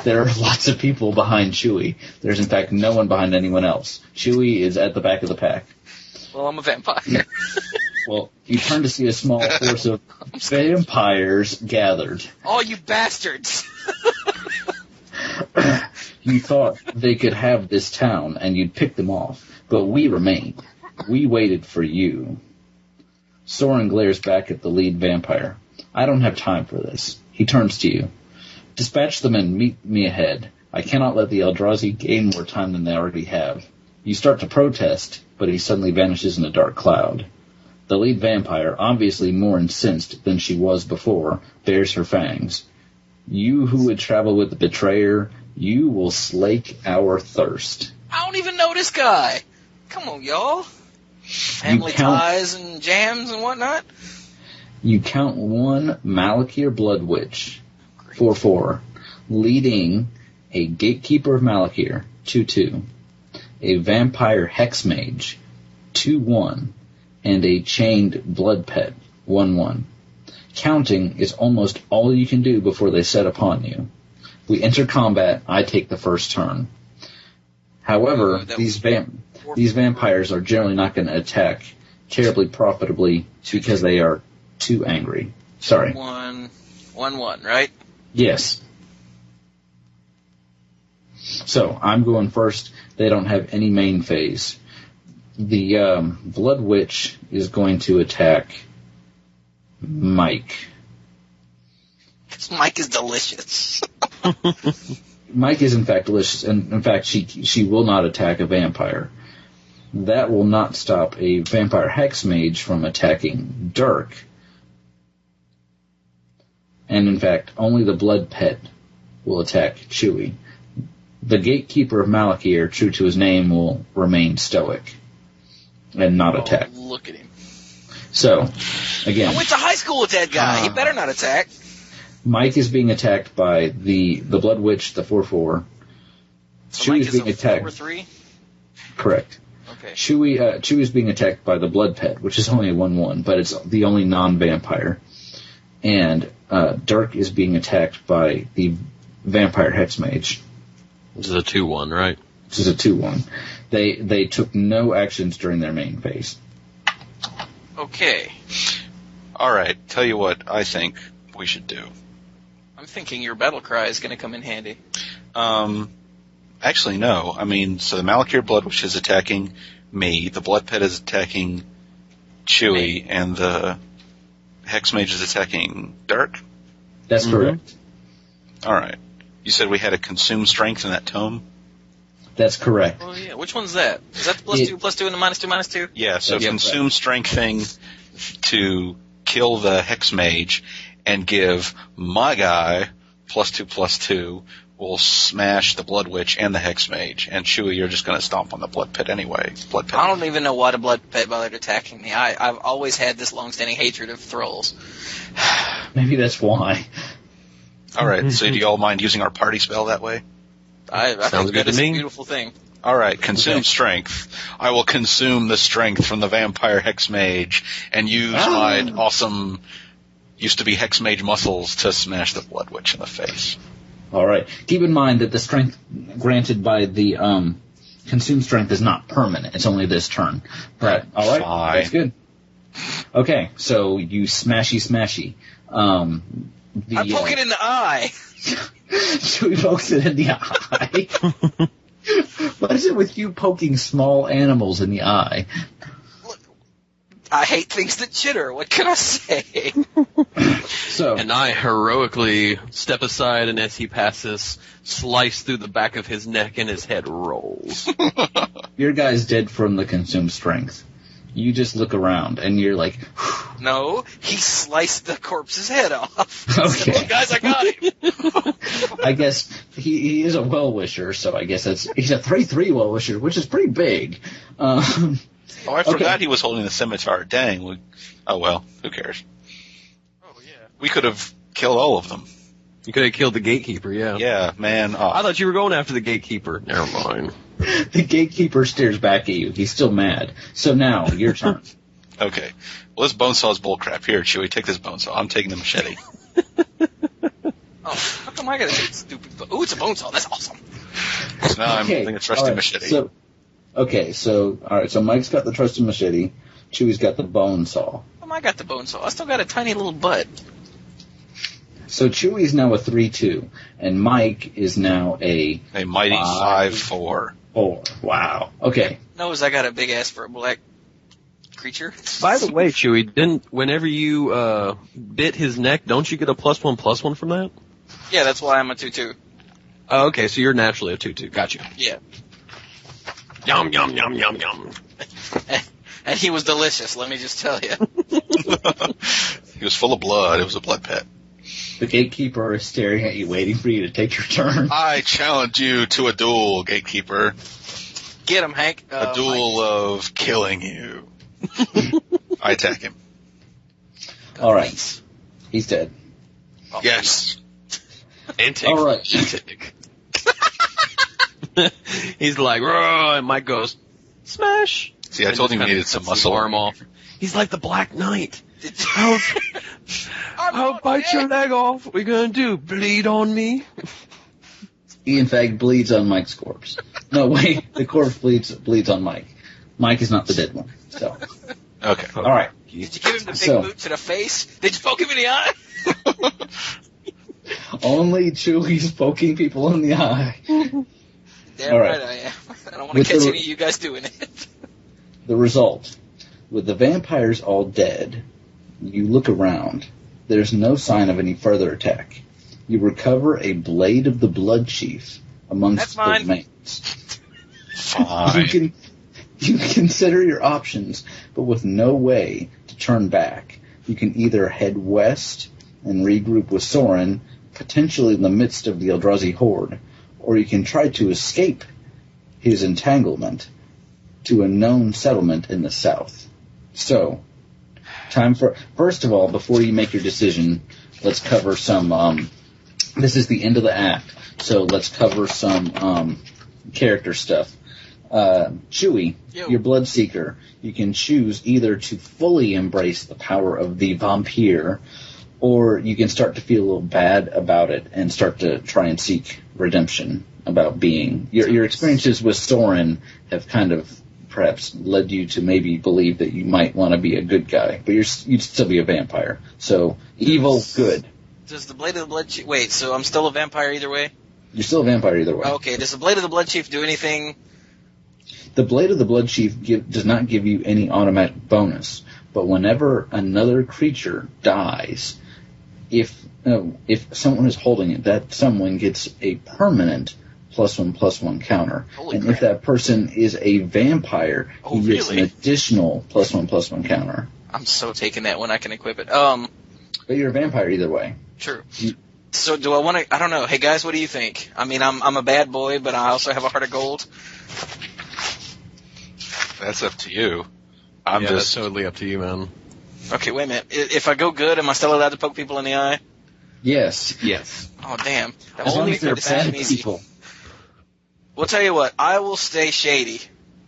There are lots of people behind Chewie. There's, in fact, no one behind anyone else. Chewie is at the back of the pack. Well, I'm a vampire. Well, you turn to see a small force of vampires gathered. Oh, you bastards! You thought they could have this town, and you'd pick them off. But we remained. We waited for you. Soren glares back at the lead vampire. I don't have time for this. He turns to you. Dispatch them and meet me ahead. I cannot let the Eldrazi gain more time than they already have. You start to protest, but he suddenly vanishes in a dark cloud. The lead vampire, obviously more incensed than she was before, bares her fangs. You who would travel with the betrayer, you will slake our thirst. I don't even know this guy. Come on, y'all. Family ties and jams and whatnot. You count one Malakir Blood Witch, 4/4, leading a Gatekeeper of Malakir, 2/2, a Vampire Hex Mage, 2/1, and a Chained Blood Pet, 1/1. Counting is almost all you can do before they set upon you. We enter combat, I take the first turn. However, these vampires are generally not going to attack terribly profitably because they are too angry. Sorry. 1/1, right? Yes. So, I'm going first. They don't have any main phase. The Blood Witch is going to attack Mike. Mike is delicious. Mike is in fact delicious, and in fact she will not attack a vampire. That will not stop a Vampire Hex Mage from attacking Dirk. And in fact, only the Blood Pet will attack Chewie. The Gatekeeper of Malakir, true to his name, will remain stoic and not attack. Look at him. So, again, I went to high school with that guy. He better not attack. Mike is being attacked by the Blood Witch, the 4/4. So Mike is being attacked. 4/3? Correct. Okay. Chewie is being attacked by the Blood Pet, which is only a 1/1, but it's the only non-vampire. And Dirk is being attacked by the Vampire Hex Mage. This is a 2/1, right? This is a 2/1. They took no actions during their main phase. Okay. All right. Tell you what I think we should do. I'm thinking your battle cry is going to come in handy. Actually, no. I mean, so the Malakir Blood Witch is attacking me, the Blood Pet is attacking Chewie, and the Hex Mage is attacking Dirk? That's correct. All right. You said we had a Consume Strength in that tome? That's correct. Oh, yeah. Which one's that? Is that the +2/+2 and the -2/-2? Yeah, so Consume Strength thing to kill the Hex Mage and give my guy +2/+2 will smash the Blood Witch and the Hex Mage. And Chewie, you're just going to stomp on the Blood Pit anyway. Blood Pit. I don't even know why the Blood Pit bothered attacking me. I've always had this long-standing hatred of Thralls. Maybe that's why. All right, so do you all mind using our party spell that way? I think that is a beautiful thing. All right, consume strength. I will consume the strength from the Vampire Hex Mage and use my awesome used-to-be Hex Mage muscles to smash the Blood Witch in the face. All right. Keep in mind that the strength granted by the consumed strength is not permanent. It's only this turn. But all right, Fine. That's good. Okay, so you smashy. I poke it in the eye. Chewie pokes it in the eye. What is it with you poking small animals in the eye? Look, I hate things that chitter. What can I say? And I heroically step aside, and as he passes, slice through the back of his neck, and his head rolls. Your guy's dead from the consumed strength. You just look around, and you're like... No, he sliced the corpse's head off. Okay. Said, guys, I got him. I guess he is a well-wisher, so I guess he's a 3/3 well-wisher, which is pretty big. I forgot he was holding the scimitar. Dang. Oh, well, who cares? Oh, yeah. We could have killed all of them. You could have killed the gatekeeper, yeah. Yeah, man. Oh. I thought you were going after the gatekeeper. Never mind. The gatekeeper stares back at you. He's still mad. So now, your turn. Okay. Well, this bone saw is bullcrap. Here, Chewie, take this bone saw. I'm taking the machete. Oh, how come I gotta take stupid... Ooh, it's a bone saw. That's awesome. So now I'm holding a trusty machete. All right, so Mike's got the trusty machete. Chewie's got the bone saw. How come I got the bone saw? I still got a tiny little butt. So Chewie's now a 3/2, and Mike is now a mighty 5/4. 4. Wow. Okay. Knows I got a big ass for a black creature. By the way, Chewie, whenever you bit his neck, don't you get a +1/+1 from that? Yeah, that's why I'm a 2/2. Oh, okay, so you're naturally a 2/2. Gotcha. Yeah. Yum, yum, yum, yum, yum. And he was delicious, let me just tell you. He was full of blood. It was a blood pet. The gatekeeper is staring at you, waiting for you to take your turn. I challenge you to a duel, gatekeeper. Get him, Hank. A duel of killing you. I attack him. All right. He's dead. Oh, Yes. All right. He's like, "Roar," and Mike goes, "Smash." See, I told him he needed some muscle. Arm off. He's like the Black Knight. I'll bite your leg off. What are you gonna do? Bleed on me? He, in fact, bleeds on Mike's corpse. No, wait. The corpse bleeds on Mike. Mike is not the dead one. So. Okay. All right. Did you give him the big boot to the face? Did you poke him in the eye? Only Chewie's poking people in the eye. Damn right I am. I don't want to catch any of you guys doing it. The result. With the vampires all dead, you look around. There's no sign of any further attack. You recover a blade of the Blood Chief amongst the remains. Fine. You consider your options, but with no way to turn back. You can either head west and regroup with Soren, potentially in the midst of the Eldrazi horde, or you can try to escape his entanglement to a known settlement in the south. So, time for... First of all, before you make your decision, let's cover some... this is the end of the act, so let's cover some character stuff. Chewie, your Bloodseeker, you can choose either to fully embrace the power of the vampire, or you can start to feel a little bad about it and start to try and seek redemption about being... Your experiences with Soren have kind of perhaps led you to maybe believe that you might want to be a good guy, but you'd still be a vampire. So, evil, good. Does the Blade of the Blood Chief... Wait, so I'm still a vampire either way? You're still a vampire either way. Okay, does the Blade of the Blood Chief do anything... The Blade of the Blood Chief does not give you any automatic bonus, but whenever another creature dies, if someone is holding it, that someone gets a permanent +1/+1 counter. Holy and crap. if that person is a vampire, he gets really? an additional +1/+1 counter. I'm so taking that when I can equip it. But you're a vampire either way. True. So do I want to... I don't know. Hey, guys, what do you think? I mean, I'm a bad boy, but I also have a heart of gold. That's up to you. That's totally up to you, man. Okay, wait a minute. If I go good, am I still allowed to poke people in the eye? Yes. Oh, damn. That As long won't as they're be bad bad easy. people. Well, tell you what. I will stay shady.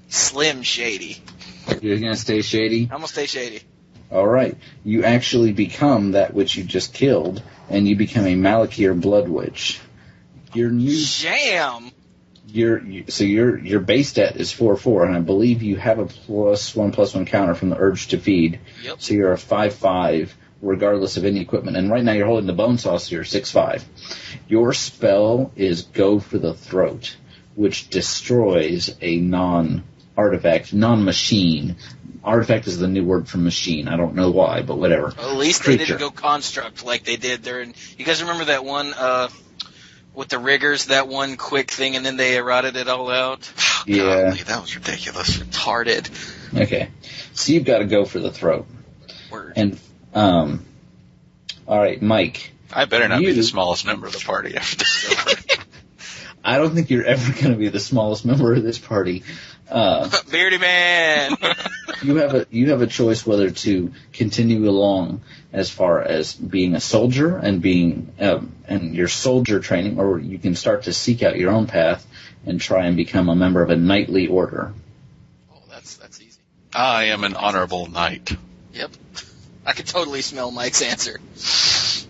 Slim shady. You're going to stay shady? I'm going to stay shady. All right. You actually become that which you just killed, and you become a Malakir Blood Witch. Your new Jam. Your base stat is 4/4, and I believe you have a +1/+1 counter from the urge to feed. Yep. So you're a 5/5, regardless of any equipment. And right now you're holding the bone saw, so you're 6/5. Your spell is Go for the Throat, which destroys a non-artifact, non-machine. Artifact is the new word for machine. I don't know why, but whatever. Well, at least they didn't go construct like they did there. You guys remember that one with the riggers, that one quick thing, and then they eroded it all out? Yeah. Golly, that was ridiculous. Retarded. Okay. So you've got to go for the throat. Word. And, all right, Mike. I better not be the smallest member of the party after this is over. I don't think you're ever going to be the smallest member of this party. Beardy man! You have a choice whether to continue along as far as being a soldier and being and your soldier training, or you can start to seek out your own path and try and become a member of a knightly order. Oh, that's easy. I am an honorable knight. Yep. I could totally smell Mike's answer.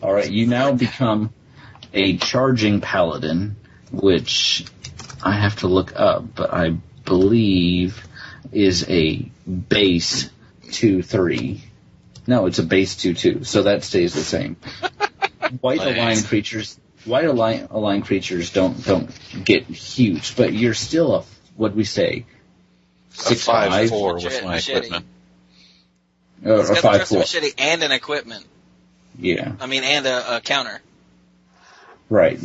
All right, you now become a charging paladin, which I have to look up, but I believe is a base 2/3. No, it's a base 2/2, so that stays the same. White aligned creatures don't get huge, but you're still a, what'd we say, 6'5"? 5'4" with my equipment. He's got the 5'4". machete and an equipment. Yeah. I mean, and a counter. Right.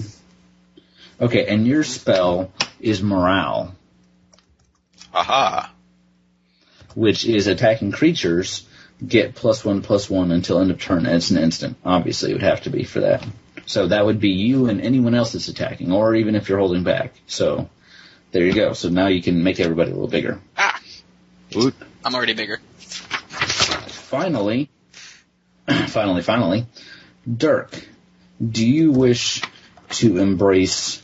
Okay, and your spell is Morale. Aha. Which is attacking creatures get +1/+1 until end of turn. And it's an instant. Obviously, it would have to be for that. So that would be you and anyone else that's attacking, or even if you're holding back. So there you go. So now you can make everybody a little bigger. Ah! Oot. I'm already bigger. Finally, Dirk, do you wish to embrace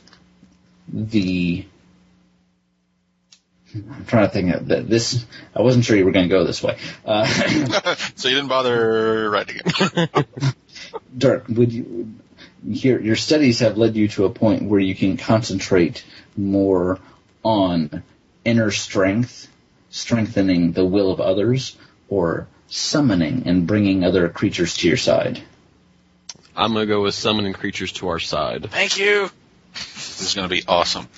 the... I'm trying to think of that. This, I wasn't sure you were going to go this way. So you didn't bother writing it. Dirk, your studies have led you to a point where you can concentrate more on inner strength, strengthening the will of others, or summoning and bringing other creatures to your side. I'm going to go with summoning creatures to our side. Thank you. This is going to be awesome.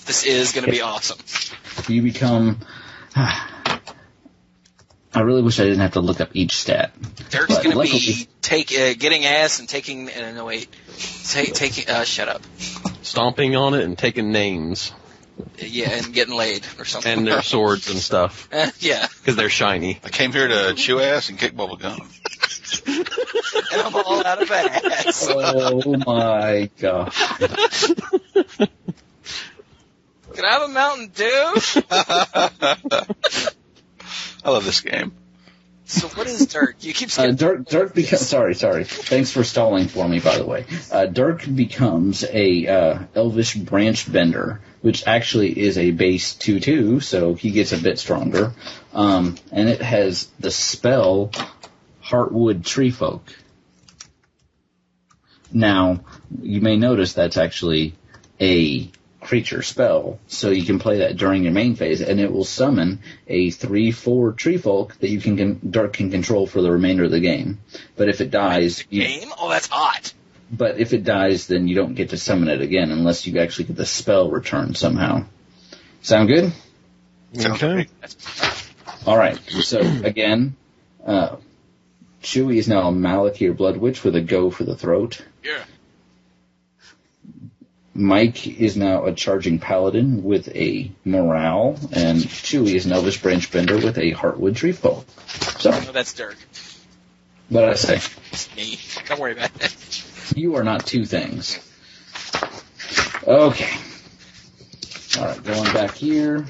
This is going to be awesome. You become... I really wish I didn't have to look up each stat. Dirk's going to be getting ass and taking... no, wait. Taking... shut up. Stomping on it and taking names. Yeah, and getting laid or something. And their swords and stuff. Yeah. Because they're shiny. I came here to chew ass and kick bubble gum. And I'm all out of ass. Oh my god. Can I have a Mountain Dew? I love this game. So what is Dirk? You keep skipping. Dirk becomes... Sorry. Thanks for stalling for me, by the way. Dirk becomes a elvish branch bender, which actually is a base 2/2, so he gets a bit stronger. And it has the spell Heartwood Treefolk. Now, you may notice that's actually a creature spell, so you can play that during your main phase, and it will summon a 3/4 treefolk that Dirk can control for the remainder of the game. But if it dies... Oh, that's hot. But if it dies, then you don't get to summon it again unless you actually get the spell returned somehow. Sound good? Okay. All right. So, again, Chewie is now a Malakir Blood Witch with a Go for the Throat. Yeah. Mike is now a Charging Paladin with a Morale, and Chewie is an Elvish Branch Bender with a Heartwood Treefolk. So, No, that's Dirk. what did I say? It's me. Don't worry about it. You are not two things. Okay. All right, going back here.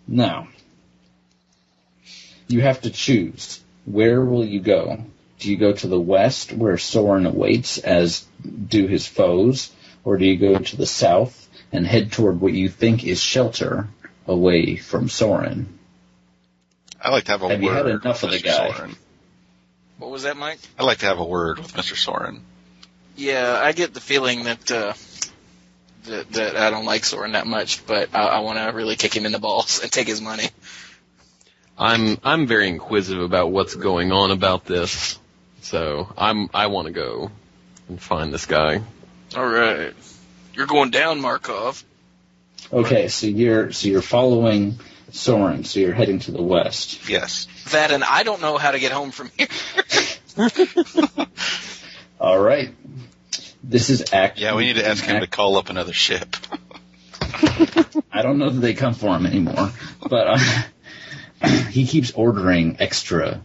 Now, you have to choose. Where will you go? Do you go to the west, where Soren awaits, as do his foes, or do you go to the south and head toward what you think is shelter away from Soren? I like to have a Have word you had enough with of the Mr. guy? Soren. What was that, Mike? I like to have a word with Mr. Soren. Yeah, I get the feeling that that I don't like Soren that much, but I want to really kick him in the balls and take his money. I'm very inquisitive about what's going on about this, so I want to go and find this guy. All right, you're going down, Markov. Okay, so you're following Soren, so you're heading to the west. Yes. That and I don't know how to get home from here. All right. This is Act. Yeah, we need to ask him to call up another ship. I don't know that they come for him anymore, but he keeps ordering extra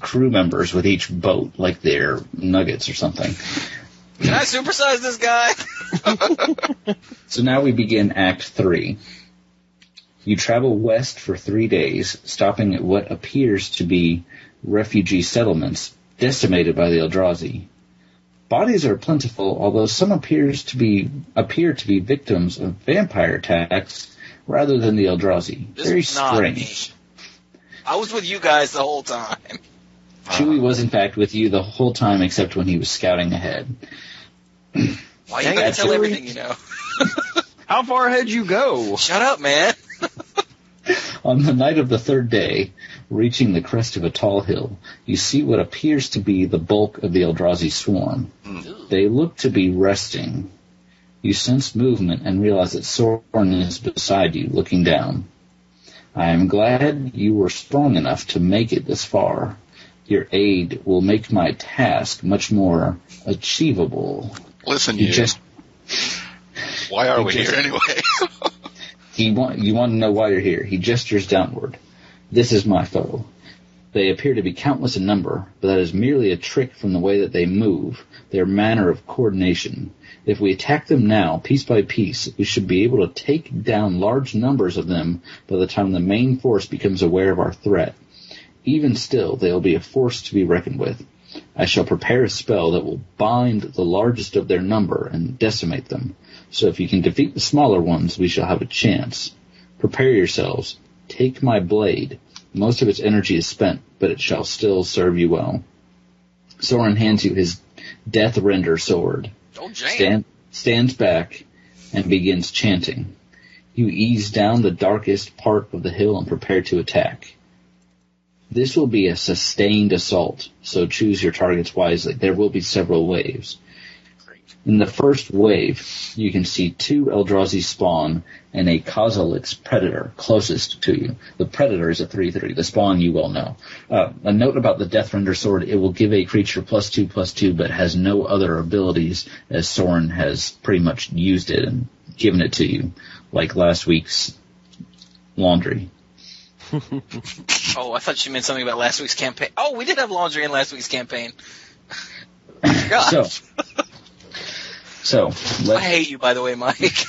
crew members with each boat, like they're nuggets or something. Can I supersize this guy? So now we begin Act 3. You travel west for 3 days, stopping at what appears to be refugee settlements decimated by the Eldrazi. Bodies are plentiful, although some appear to be victims of vampire attacks rather than the Eldrazi. Very strange. I was with you guys the whole time. Chewie was, in fact, with you the whole time except when he was scouting ahead. Why you gotta tell everything you know? How far ahead you go? Shut up, man. On the night of the third day, reaching the crest of a tall hill, you see what appears to be the bulk of the Eldrazi swarm. They look to be resting. You sense movement and realize that Soren is beside you, looking down. I am glad you were strong enough to make it this far. Your aid will make my task much more achievable. Listen, why are we here anyway? You want to know why you're here. He gestures downward. This is my foe. They appear to be countless in number, but that is merely a trick from the way that they move, their manner of coordination. If we attack them now, piece by piece, we should be able to take down large numbers of them by the time the main force becomes aware of our threat. Even still, they will be a force to be reckoned with. I shall prepare a spell that will bind the largest of their number and decimate them. So if you can defeat the smaller ones, we shall have a chance. Prepare yourselves. Take my blade. Most of its energy is spent, but it shall still serve you well. Soren hands you his Death Render sword. Stands back and begins chanting. You ease down the darkest part of the hill and prepare to attack. This will be a sustained assault, so choose your targets wisely. There will be several waves. In the first wave, you can see 2 Eldrazi spawn and a Kozilek's Predator closest to you. The Predator is a 3/3. The spawn you well know. A note about the Deathrender sword, it will give a creature +2/+2, but has no other abilities, as Soren has pretty much used it and given it to you, like last week's laundry. Oh, I thought you meant something about last week's campaign. Oh, we did have laundry in last week's campaign. God. So I hate you, by the way, Mike.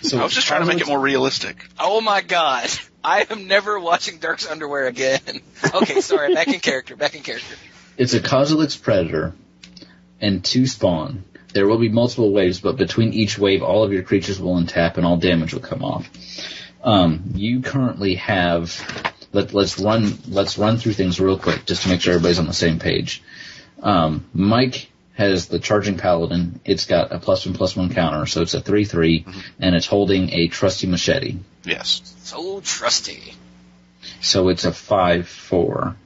So I was just trying to make it more realistic. Oh my God, I am never watching Dark's Underwear again. Okay, sorry, back in character. It's a Kozilek's Predator and 2 spawn. There will be multiple waves, but between each wave, all of your creatures will untap and all damage will come off. You currently have. Let's run through things real quick just to make sure everybody's on the same page. Mike has the Charging Paladin. It's got a +1/+1 counter, so it's a 3/3, and it's holding a trusty machete. Yes. So trusty. So it's a 5/4.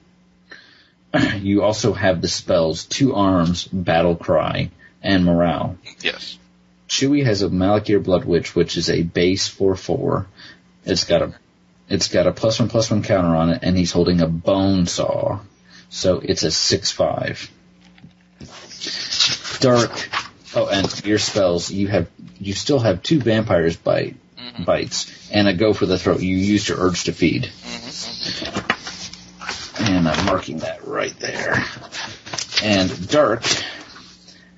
You also have the spells 2 Arms, Battle Cry, and Morale. Yes. Chewie has a Malakir Blood Witch, which is a base 4/4. It's got a +1/+1 counter on it, and he's holding a Bone Saw, so it's a 6/5. Dark. Oh, and your spells, you still have 2 Vampires bites and a Go for the Throat. You used your Urge to Feed. And I'm marking that right there. And Dark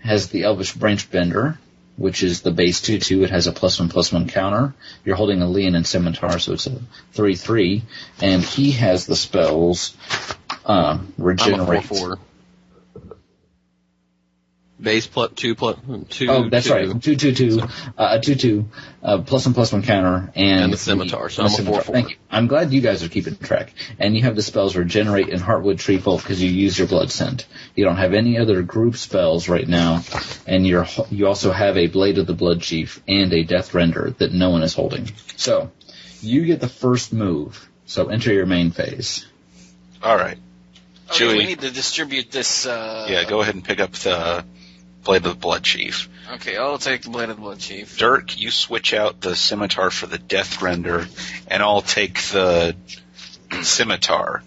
has the Elvish Branch Bender, which is the base 2/2. It has a +1/+1 counter. You're holding a Leonin Scimitar, so it's a 3/3. And he has the spells Regenerate. I'm a 4/4. Base +2 +2. Oh, that's right. 2/2/2, a 2/2, +1/+1 counter, and the scimitar. So I'm a 4/4. Thank you. I'm glad you guys are keeping track. And you have the spells Regenerate and Heartwood Treefolk because you use your Blood Scent. You don't have any other group spells right now, and you also have a Blade of the Blood Chief and a Death Render that no one is holding. So you get the first move. So enter your main phase. All right. Okay, Chewie. we need to distribute this. Yeah, go ahead and pick up the Blade of the Blood Chief. Okay, I'll take the Blade of the Blood Chief. Dirk, you switch out the scimitar for the Death Render, and I'll take the scimitar.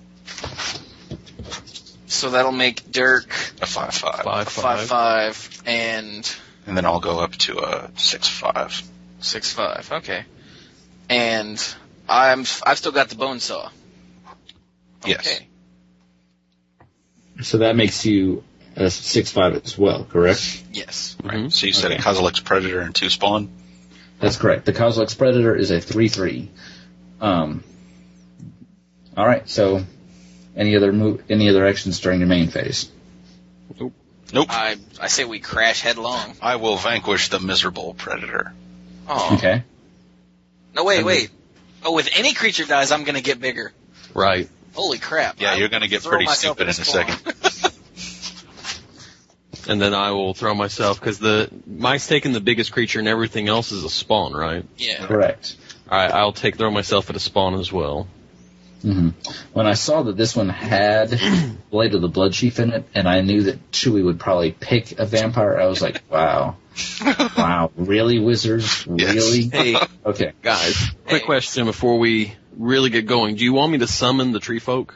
So that'll make Dirk A 5/5. 5/5, and then I'll go up to a 6/5. 6/5. Okay, and I've still got the bone saw. Yes. Okay. So that makes you a 6/5 as well, correct? Yes. Right. So you said Okay. a Kozilek's Predator and 2 Spawn? That's correct. The Kozilek's Predator is a 3/3. All right. So, any other actions during your main phase? Nope. I say we crash headlong. I will vanquish the miserable Predator. Oh. Okay. No, wait. Oh, if any creature dies, I'm going to get bigger. Right. Holy crap. Yeah, you're going to get Throw pretty myself stupid in a spawn. second. And then I will throw myself, because mice taking the biggest creature and everything else is a spawn, right? Yeah. Correct. Alright, I'll throw myself at a spawn as well. Mm-hmm. When I saw that this one had Blade of the Blood Chief in it, and I knew that Chewie would probably pick a vampire, I was like, wow. Wow. Really, wizards? Yes. Really? Hey, Okay. guys, quick question before we really get going. Do you want me to summon the tree folk?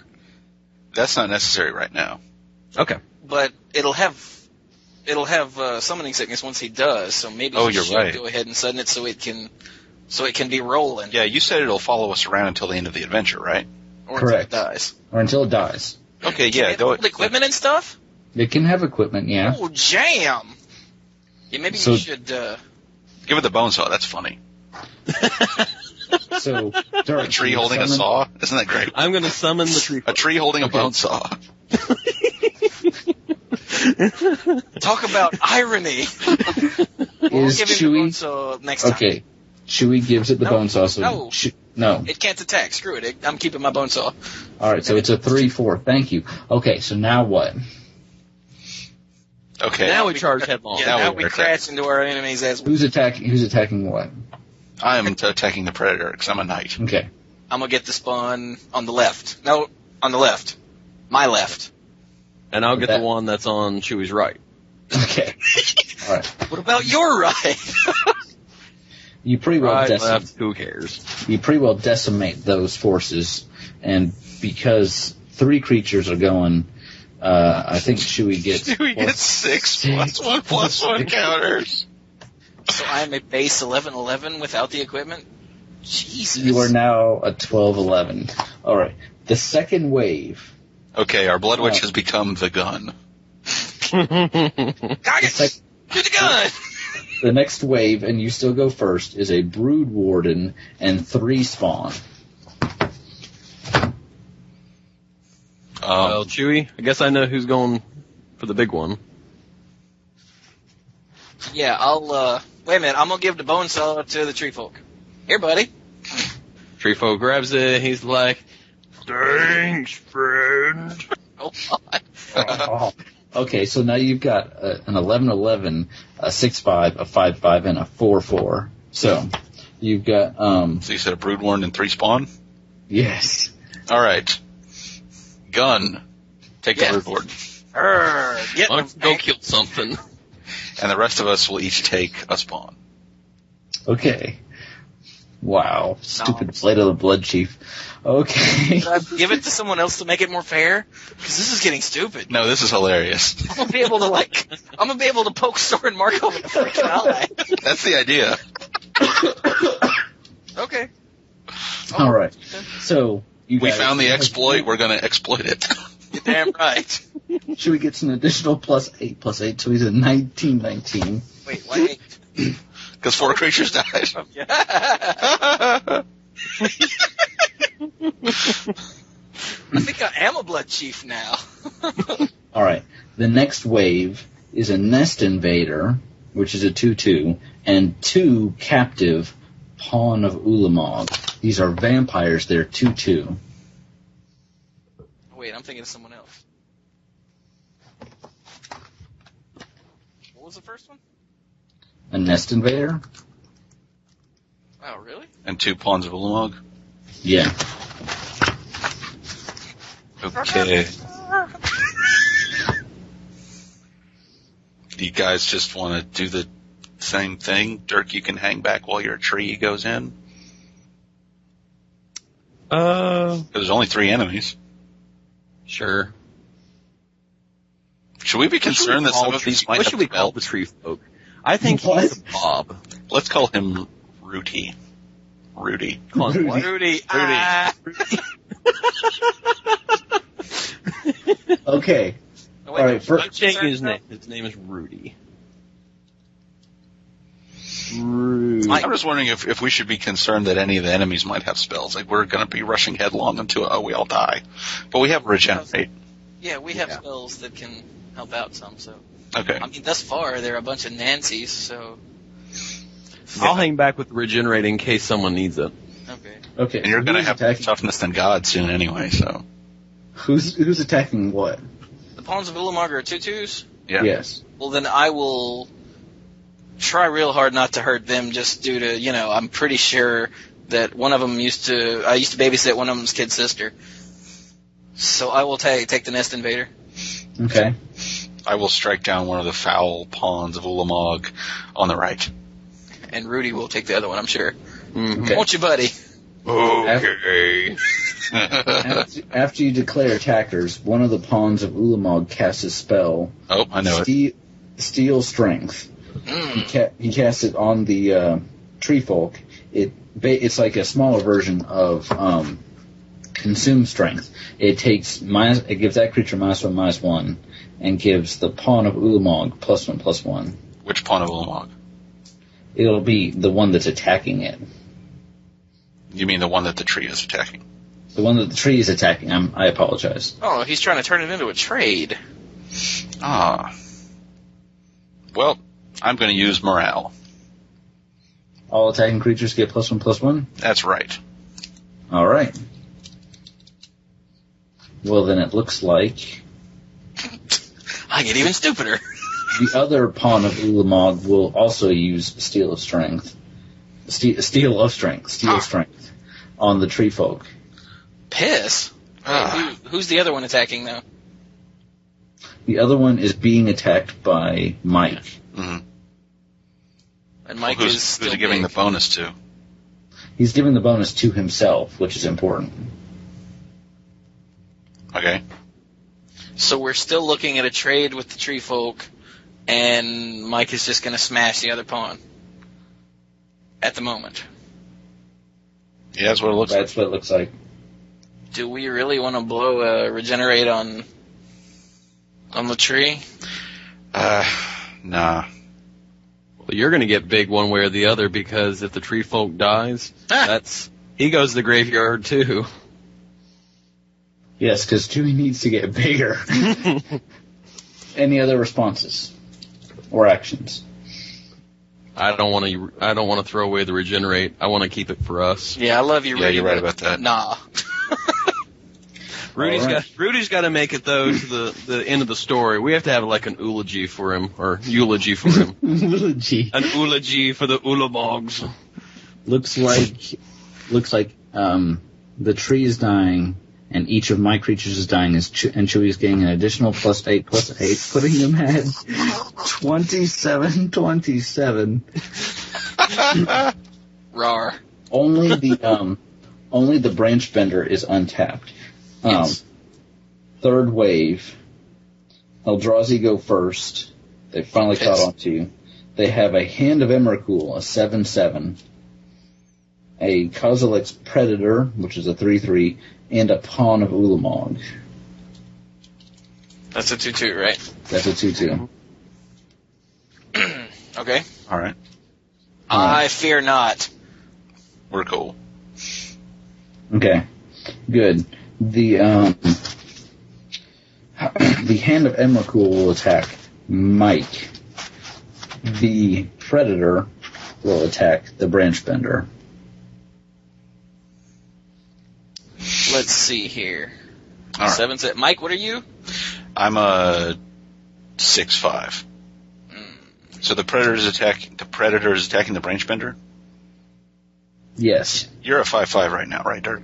That's not necessary right now. Okay. But it'll have summoning sickness once he does, so maybe Oh, he you're should right. go ahead and sudden it so it can be rolling. Yeah, you said it'll follow us around until the end of the adventure, right? Or Correct. until it dies. Or until it dies. Okay, Can yeah, it go hold equipment and stuff? It can have equipment, yeah. Oh, jam! Yeah, maybe So- you should, Give it the bone saw, that's funny. So, A tree holding a saw? Isn't that great? I'm going to summon the tree A folk. tree holding a bone saw. talk about irony. We'll Is give him the bone Chewie... saw next time. Okay. Chewie gives it the No, bone saw, so... no. No. It can't attack. Screw it. I'm keeping my bone saw. Alright, so it's a 3/4. Thank you. Okay, so now what? Okay. Now we charge headlong. Yeah, Now now we we are crash into our enemies as Who's attacking what? I am attacking the Predator, because I'm a knight. Okay. I'm gonna get the spawn on the left. No, on the left. My left. And I'll get That- the one that's on Chewie's right. Okay. Alright. What about your right? You pretty well Right, decimate. left, who cares? You pretty well decimate those forces, and because 3 creatures are going, I think Chewie gets... We get 6 +1/+1 counters. So I'm a base 11/11 without the equipment? Jesus. You are now a 12/11. Alright. The second wave... Okay, our Blood Witch has become the gun. Cock it! sec- To the gun! The next wave, and you still go first, is a Brood Warden and 3 spawn. Well, Chewie, I guess I know who's going for the big one. Yeah, I'll, wait a minute. I'm gonna give the bone saw to the tree folk. Here, buddy. Tree folk grabs it, he's like, thanks, friend. Oh, God. Okay, so now you've got an 11/11, a 6/5, a 5/5, and a 4/4. So you've got So you said a Brood Warden and 3 Spawn? yes. Alright. Gun. Take Yes. the Brood Warden. Get Why him. don't you go kill something? And the rest of us will each take a Spawn. Okay. Wow. Stupid Blade of the Blood Chief. Okay. Should I give it to someone else to make it more fair? Because this is getting stupid. No, this is hilarious. I'm gonna be able to poke sword and mark over the freaking ally. That's the idea. Okay. All right. So you We guys- found the exploit, we're gonna exploit it. You're damn right. Chewie gets an additional +8, so he's a 19/19. Wait, why? Because 4 creatures died. Yeah. I think I am a blood chief now. All right. The next wave is a Nest Invader, which is a 2/2, and 2 Captive Pawn of Ulamog. These are vampires. They're 2/2. Wait, I'm thinking of someone else. What was the first one? A Nest Invader? Oh, really? And 2 Pawns of Ulamog? Yeah. Okay. Do you guys just want to do the same thing? Dirk, you can hang back while your tree goes in? There's only 3 enemies. Sure. Should we be concerned that some of these might what have should we call the tree folk? I think he's a Bob. Let's call him Rudy. Rudy. Call him what? Rudy. Okay. Oh, All right. I'm changing his name. His name is Rudy. I'm just wondering if we should be concerned that any of the enemies might have spells. Like, we're going to be rushing headlong until we all die. But we have Regenerate. Yeah, we have spells that can help out some, so. Okay. I mean, thus far, there are a bunch of Nancys, so. I'll hang back with Regenerate in case someone needs it. Okay. And you're going to have toughness than God soon anyway, so. Who's attacking what? The Pawns of Ulamog are 2/2s? Yeah. Yes. Well, then I will try real hard not to hurt them just due to, I'm pretty sure that one of them I used to babysit one of them's kid sister. So I will take the Nest Invader. Okay. I will strike down one of the foul Pawns of Ulamog on the right. And Rudy will take the other one, I'm sure. Mm-hmm. Okay. Won't you, buddy? Okay. After you declare attackers, one of the Pawns of Ulamog casts a spell. Oh, I know it. Steel Strength. He casts it on the tree folk. It's like a smaller version of Consume Strength. It gives that creature -1/-1, and gives the Pawn of Ulamog +1/+1. Which Pawn of Ulamog? It'll be the one that's attacking it. You mean the one that the tree is attacking? The one that the tree is attacking. I apologize. Oh, he's trying to turn it into a trade. Ah. Well, I'm going to use Morale. All attacking creatures get +1/+1? That's right. All right. Well, then it looks like I get even stupider. the other Pawn of Ulamog will also use Steel of Strength on the tree folk. Piss? Who's the other one attacking, though? The other one is being attacked by Mike. Mm-hmm. And Mike who's is still he giving big. the bonus to? He's giving the bonus to himself, which is important. Okay. So we're still looking at a trade with the tree folk, and Mike is just going to smash the other pawn. At the moment. Yeah, that's what it looks like. That's what it looks like. Do we really want to blow Regenerate on the tree? Nah. Well, you're going to get big one way or the other, because if the tree folk dies, he goes to the graveyard too. Yes, because Chewie needs to get bigger. Any other responses or actions? I don't want to throw away the Regenerate. I want to keep it for us. Yeah, I love you, Rudy. Yeah, you're right about that. Nah. Rudy's got to make it though to the end of the story. We have to have like an eulogy for him, or eulogy for him. Eulogy. An eulogy for the Ulamogs. Looks like the tree is dying, and each of my creatures is dying, and Chewie is getting an additional +8/+8, putting him at 27/27. Rawr. Only the branch bender is untapped. Yes. Third wave. Eldrazi go first. They finally caught on to you. They have a Hand of Emrakul, a 7/7, a Kozilek's Predator, which is a 3/3, and a Pawn of Ulamog. That's a 2/2, right? That's a 2/2. Okay. All right. I fear not. We're cool. Okay, good. The Hand of Emrakul will attack Mike, the Predator will attack the Branch Bender. Let's see here. All right. 7 set. Mike, what are you? I'm a 6'5". So the Predator is attacking the Branch Bender? Yes. You're a 5'5" right now, right, Dirk?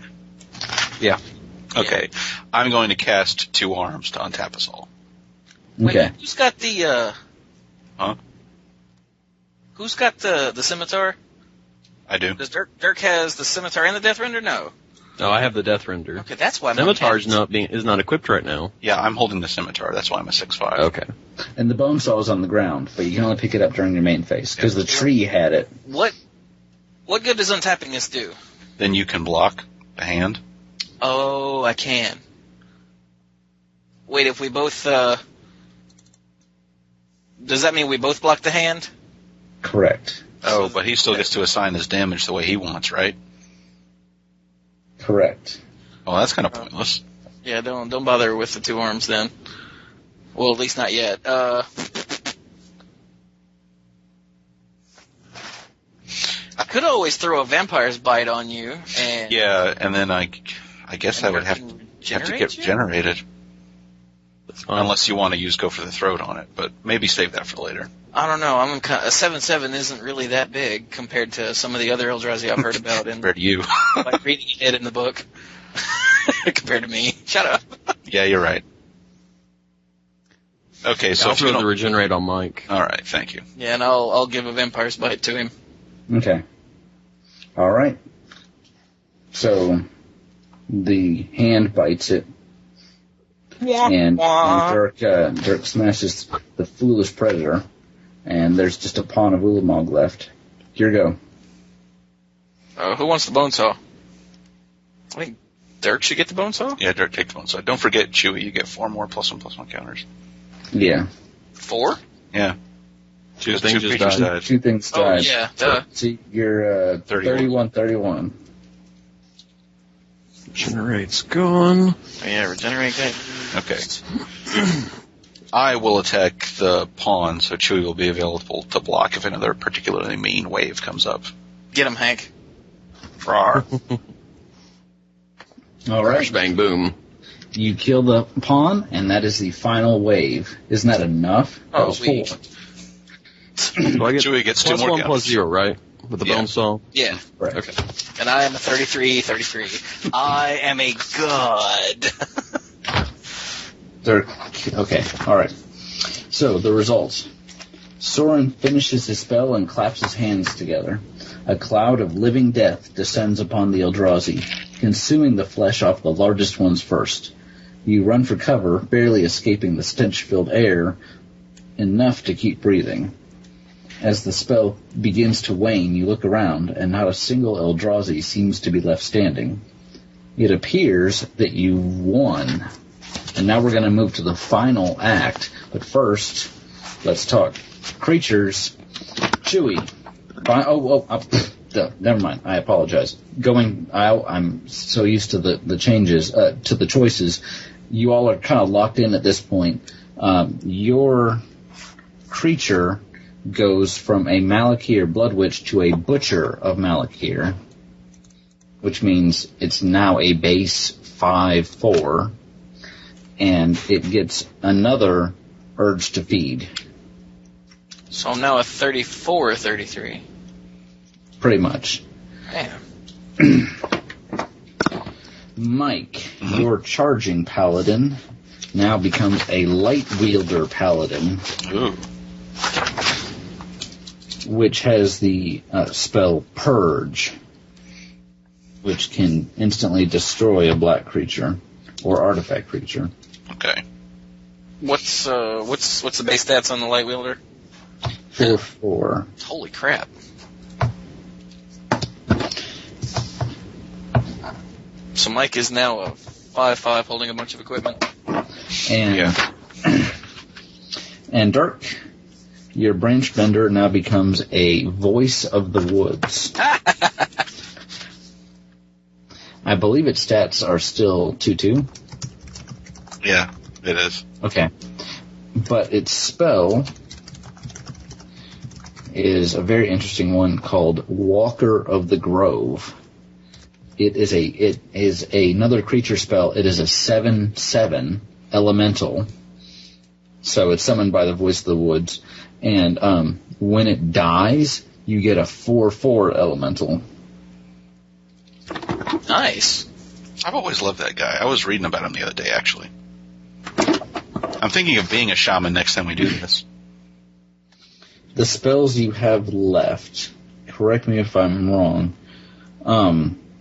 Yeah. Okay. Yeah. I'm going to cast 2 arms to untap us all. Okay. Wait, who's got the Huh? Who's got the scimitar? I do. Does Dirk has the scimitar and the Death Render? No. No, I have the Death Render. Okay, that's why Scimitar is not equipped right now. Yeah, I'm holding the scimitar. That's why I'm a 6'5". Okay. And the bone saw is on the ground, but you can only pick it up during your main phase because the tree had it. What good does untapping this do? Then you can block the hand. Oh, I can. Wait, if we both does that mean we both block the hand? Correct. Oh, but he still gets to assign his damage the way he wants, right? Correct. Oh, that's kind of pointless. Yeah, don't bother with the 2 arms then. Well, at least not yet. I could always throw a Vampire's Bite on you, and yeah, and then I guess I would have to get generated. Unless you want to go for the throat on it, but maybe save that for later. I don't know. A 7/7 isn't really that big compared to some of the other Eldrazi I've heard about. Compared to you. Like reading it in the book. Compared to me. Shut up. Yeah, you're right. Okay, so I'll throw the regenerate on Mike. All right, thank you. Yeah, and I'll give a Vampire's Bite to him. Okay. All right. So the hand bites it. And Dirk smashes the foolish Predator, and there's just a pawn of Ulamog left. Here go. Who wants the bone saw? I think Dirk should get the bone saw? Yeah, Dirk, take the bone saw. Don't forget, Chewie, you get 4 more +1/+1 counters. Yeah. 4? Yeah. Two things just died. 2 things died. Oh, yeah, duh. See, you're 31-31. Regenerate's gone. Oh, yeah, regenerate that. Okay. I will attack the pawn, so Chewie will be available to block if another particularly mean wave comes up. Get him, Hank. Rawr. All right. Crash, bang, boom. You kill the pawn, and that is the final wave. Isn't that enough? That was 4. Chewie gets 2 more +1 +0, right? With the bone saw? Yeah. Right. Okay. And I am a 33. I am a god. Okay, alright. So, the results. Soren finishes his spell and claps his hands together. A cloud of living death descends upon the Eldrazi, consuming the flesh off the largest ones first. You run for cover, barely escaping the stench-filled air, enough to keep breathing. As the spell begins to wane, you look around, and not a single Eldrazi seems to be left standing. It appears that you won. And now we're going to move to the final act. But first, let's talk creatures. Chewie. Never mind. I apologize. I'm so used to the changes, to the choices. You all are kind of locked in at this point. Your creature goes from a Malakir Blood Witch to a Butcher of Malakir, which means it's now a base 5/4, and it gets another Urge to Feed. So I'm now a 34 or 33. Pretty much. Damn. Mike, your Charging Paladin now becomes a Light Wielder Paladin. Ooh. Which has the spell Purge, which can instantly destroy a black creature or artifact creature. Okay. What's the base stats on the Light Wielder? 4/4. Holy crap. So Mike is now a 5/5 holding a bunch of equipment. And and Dirk, your Branch Bender now becomes a Voice of the Woods. I believe its stats are still 2/2. Yeah, it is. Okay. But its spell is a very interesting one called Walker of the Grove. It is another creature spell. It is a 7/7 elemental. So it's summoned by the voice of the woods. And when it dies, you get a 4/4 elemental. Nice. I've always loved that guy. I was reading about him the other day, actually. I'm thinking of being a shaman next time we do this. The spells you have left, correct me if I'm wrong,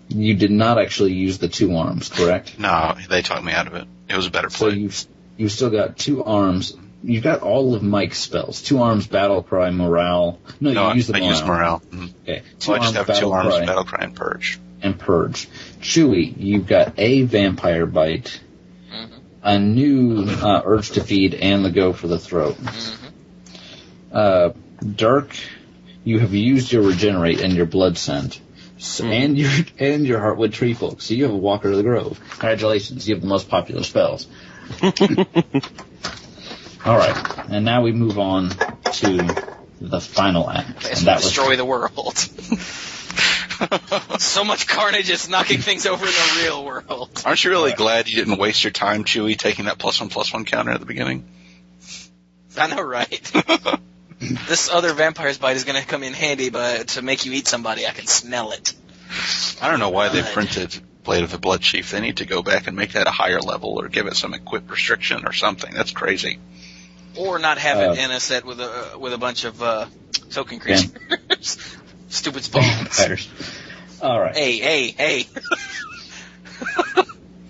you did not actually use the 2 arms, correct? No, they talked me out of it. It was a better play. So you've still got 2 arms. You've got all of Mike's spells. 2 arms, Battle Cry, Morale. No, you use the Morale. I use Morale. Mm-hmm. Okay. So I just have 2 arms, Battle Cry, and Purge. And Purge. Chewy, you've got a Vampire Bite, a new Urge to Feed, and the Go for the Throat. Dirk, you have used your Regenerate and your Blood Scent, and your Heartwood Tree Folk. So you have a Walker of the Grove. Congratulations, you have the most popular spells. All right, and now we move on to the final act. And that destroy the world. So much carnage is knocking things over in the real world. Aren't you really glad you didn't waste your time, Chewy, taking that +1/+1 counter at the beginning? I know, right? This other Vampire's Bite is going to come in handy to make you eat somebody. I can smell it. I don't know why they printed Blade of the Blood Chief. They need to go back and make that a higher level or give it some equip restriction or something. That's crazy. Or not have it in a set with a bunch of token creatures. Yeah. Stupid spawns. All right. Hey.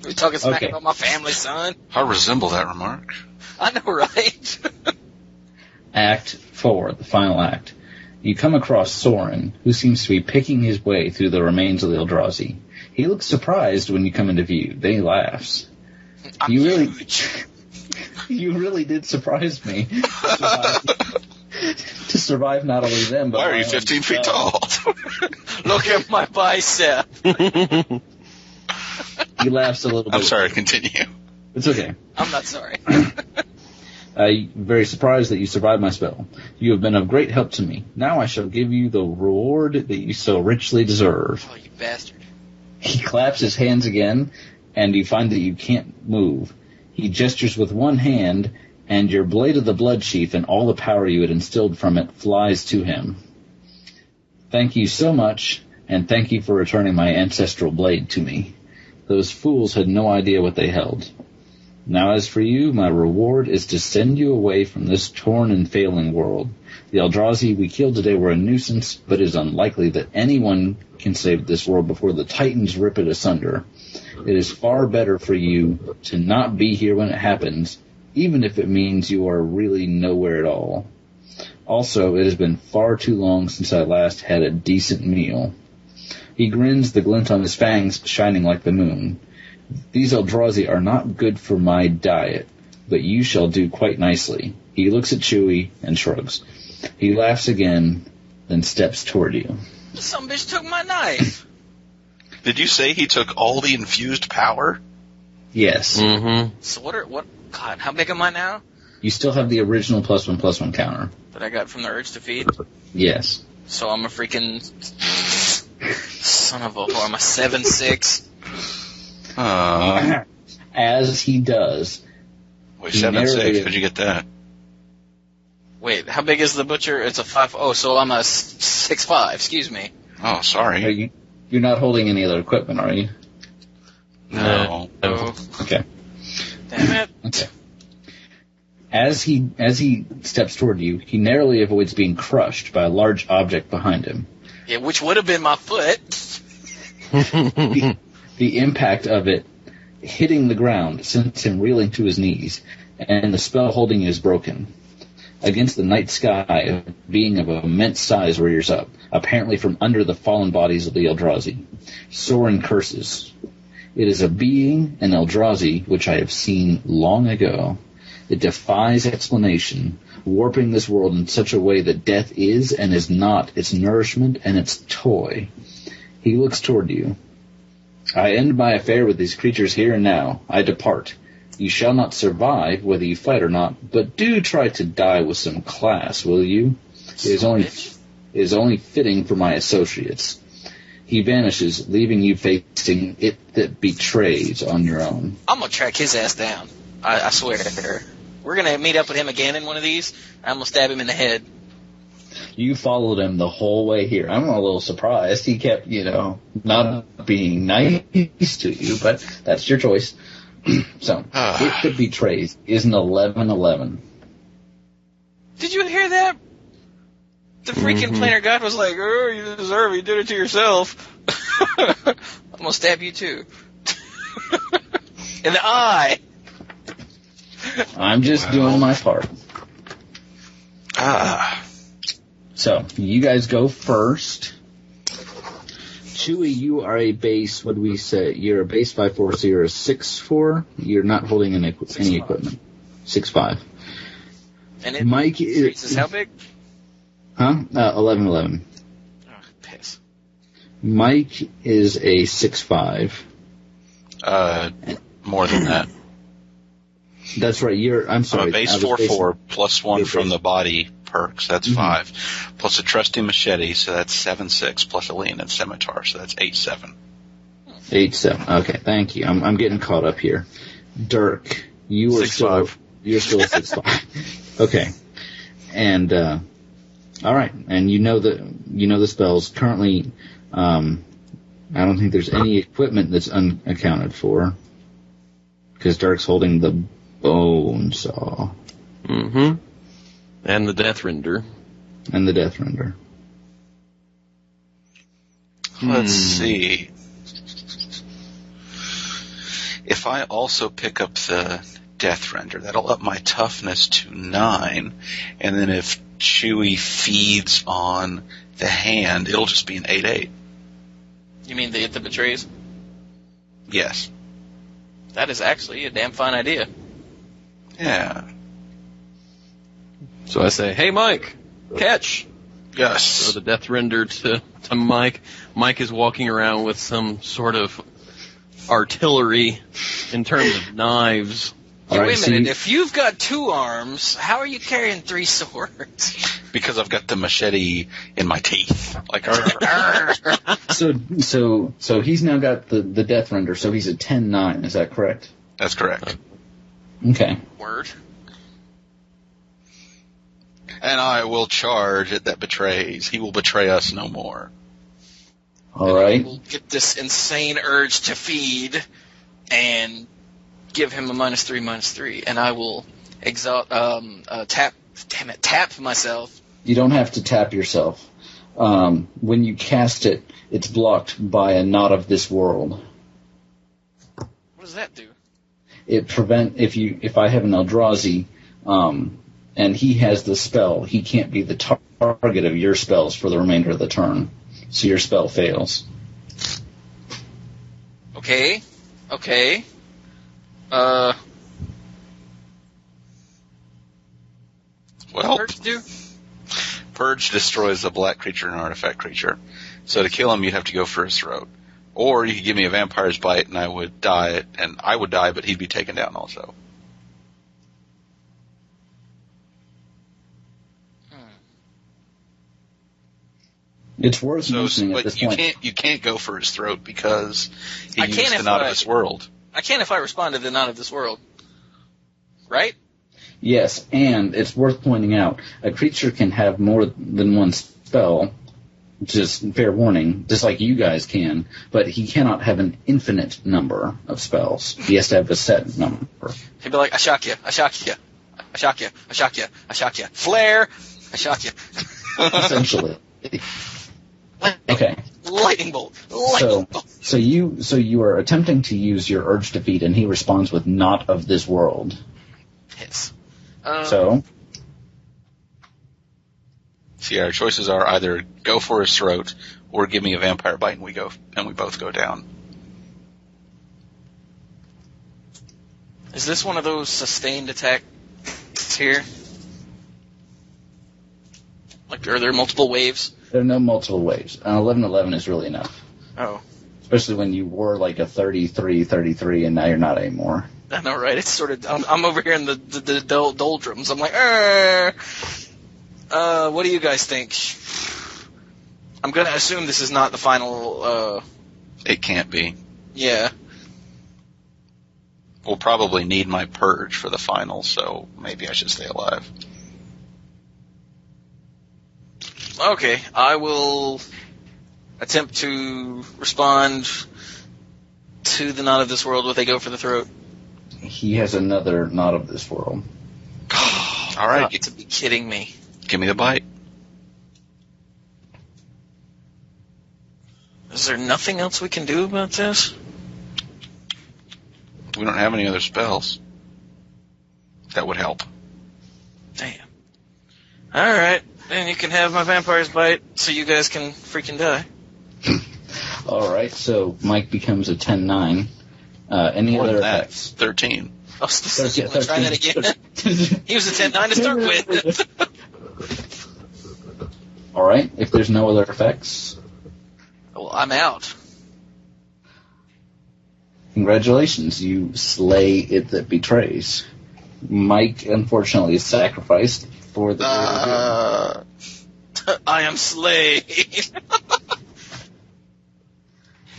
You're talking smack about my family, son. I resemble that remark. I know, right? Act 4, the final act. You come across Soren, who seems to be picking his way through the remains of the Eldrazi. He looks surprised when you come into view. Then he laughs. I'm huge. You really did surprise me. To survive not only them, but why are you 15 feet tall? Look at my bicep. He laughs a little bit. I'm sorry, continue. It's okay. I'm not sorry. Very surprised that you survived my spell. You have been of great help to me. Now I shall give you the reward that you so richly deserve. Oh, you bastard. He claps his hands again, and you find that you can't move. He gestures with one hand, and your Blade of the Blood Sheath and all the power you had instilled from it flies to him. Thank you so much, and thank you for returning my ancestral blade to me. Those fools had no idea what they held. Now as for you, my reward is to send you away from this torn and failing world. The Eldrazi we killed today were a nuisance, but it is unlikely that anyone can save this world before the Titans rip it asunder. It is far better for you to not be here when it happens, even if it means you are really nowhere at all. Also, it has been far too long since I last had a decent meal. He grins, the glint on his fangs shining like the moon. These Eldrazi are not good for my diet, but you shall do quite nicely. He looks at Chewy and shrugs. He laughs again, then steps toward you. Some bitch took my knife. Did you say he took all the infused power? Yes. Mm-hmm. So God, how big am I now? You still have the original +1/+1 counter. That I got from the Urge to Feed? Yes. So I'm a freaking son of a whore. I'm a 7/6. As he does. Wait, 7/6? How'd you get that? Wait, how big is the butcher? It's a 5. Oh, so I'm a 6'5". Excuse me. Oh, sorry. You're not holding any other equipment, are you? No. Okay. Damn it. Okay. As he steps toward you, he narrowly avoids being crushed by a large object behind him. Yeah, which would have been my foot. The impact of it hitting the ground sends him reeling to his knees, and the spell holding is broken. Against the night sky, a being of immense size rears up, apparently from under the fallen bodies of the Eldrazi. Soren curses. It is a being, an Eldrazi, which I have seen long ago. It defies explanation, warping this world in such a way that death is and is not its nourishment and its toy. He looks toward you. I end my affair with these creatures here and now. I depart. You shall not survive, whether you fight or not, but do try to die with some class, will you? It is only fitting for my associates. He vanishes, leaving you facing it that betrays on your own. I'm going to track his ass down. I swear. We're going to meet up with him again in one of these. I'm going to stab him in the head. You followed him the whole way here. I'm a little surprised. He kept, not being nice to you, but that's your choice. So, it that betrays is an 11-11. Did you hear that? The freaking Planar God was like, oh, you deserve it. You did it to yourself. I'm going to stab you too. In the eye. I'm just doing my part. So, you guys go first. Chewie, you are a base, what do we say? You're a base 5'4", so you're a 6'4". You're not holding any equipment. 6'5". And Mike is how big? Huh? 11-11. Oh, piss. Mike is a 6'5". More than that. That's right. I'm sorry. I'm a base 4'4", plus 1 from the body perks. That's 5. Plus a trusty machete, so that's 7'6", plus a lean and scimitar, so that's 8'7". 8'7". Okay, thank you. I'm getting caught up here. Dirk, you are 6'5". You're still 6'5". Okay, and all right, and you know the spells. Currently, I don't think there's any equipment that's unaccounted for because Dirk's holding the bone saw. Mm-hmm. And the Death Render. Let's see. If I also pick up the Death Render, that'll up my toughness to 9. And then if Chewie feeds on the hand, it'll just be an 8/8. You mean the betrays? Yes. That is actually a damn fine idea. Yeah. So I say, hey, Mike, catch. Yes. So the Death Render to Mike. Mike is walking around with some sort of artillery in terms of knives. Hey, wait a minute. If you've got 2 arms, how are you carrying 3 swords? Because I've got the machete in my teeth. Like, So he's now got the Death Render, so he's a 10-9, is that correct? That's correct. Okay. Word. And I will charge at that betrays. He will betray us no more. All right. We'll get this insane urge to feed and give him a -3/-3, and I will tap myself. You don't have to tap yourself. When you cast it, it's blocked by a Not of This World. What does that do? It if I have an Eldrazi, and he has the spell, he can't be the target of your spells for the remainder of the turn. So your spell fails. Okay. Well, Purge do? Purge destroys a black creature and an artifact creature. So to kill him, you'd have to go for his throat. Or you could give me a vampire's bite and I would die, but he'd be taken down also. It's worth mentioning at this point. You can't go for his throat because he used the Not of This World. I can if I respond to the Not of This World. Right? Yes, and it's worth pointing out, a creature can have more than one spell, just fair warning, just like you guys can, but he cannot have an infinite number of spells. He has to have a set number. He'd be like, I shock you, flare, I shock you. Essentially. Okay. Lightning bolt. So you are attempting to use your urge to feed, and he responds with Not of This World. Yes. See, our choices are either go for his throat or give me a vampire bite, and we both go down. Is this one of those sustained attacks here? Like, are there multiple waves? There are no multiple waves. An 11-11 is really enough. Oh. Especially when you were like a 33-33 and now you're not anymore. I know, right? It's sort of. I'm over here in the doldrums. I'm like, what do you guys think? I'm gonna assume this is not the final. It can't be. Yeah. We'll probably need my purge for the final, so maybe I should stay alive. Okay, I will attempt to respond to the Not of This World with a go for the throat. He has another Not of This World. All right. Got to be kidding me. Give me the bite. Is there nothing else we can do about this? We don't have any other spells. That would help. Damn. Alright, then you can have my vampire's bite so you guys can freaking die. Alright, so Mike becomes a 10-9. Any More other than that, effects? 13. Oh, try that again. He was a 10-9 to start with. Alright, if there's no other effects. Well, I'm out. Congratulations, you slay it that betrays. Mike, unfortunately, is sacrificed for the I am slain.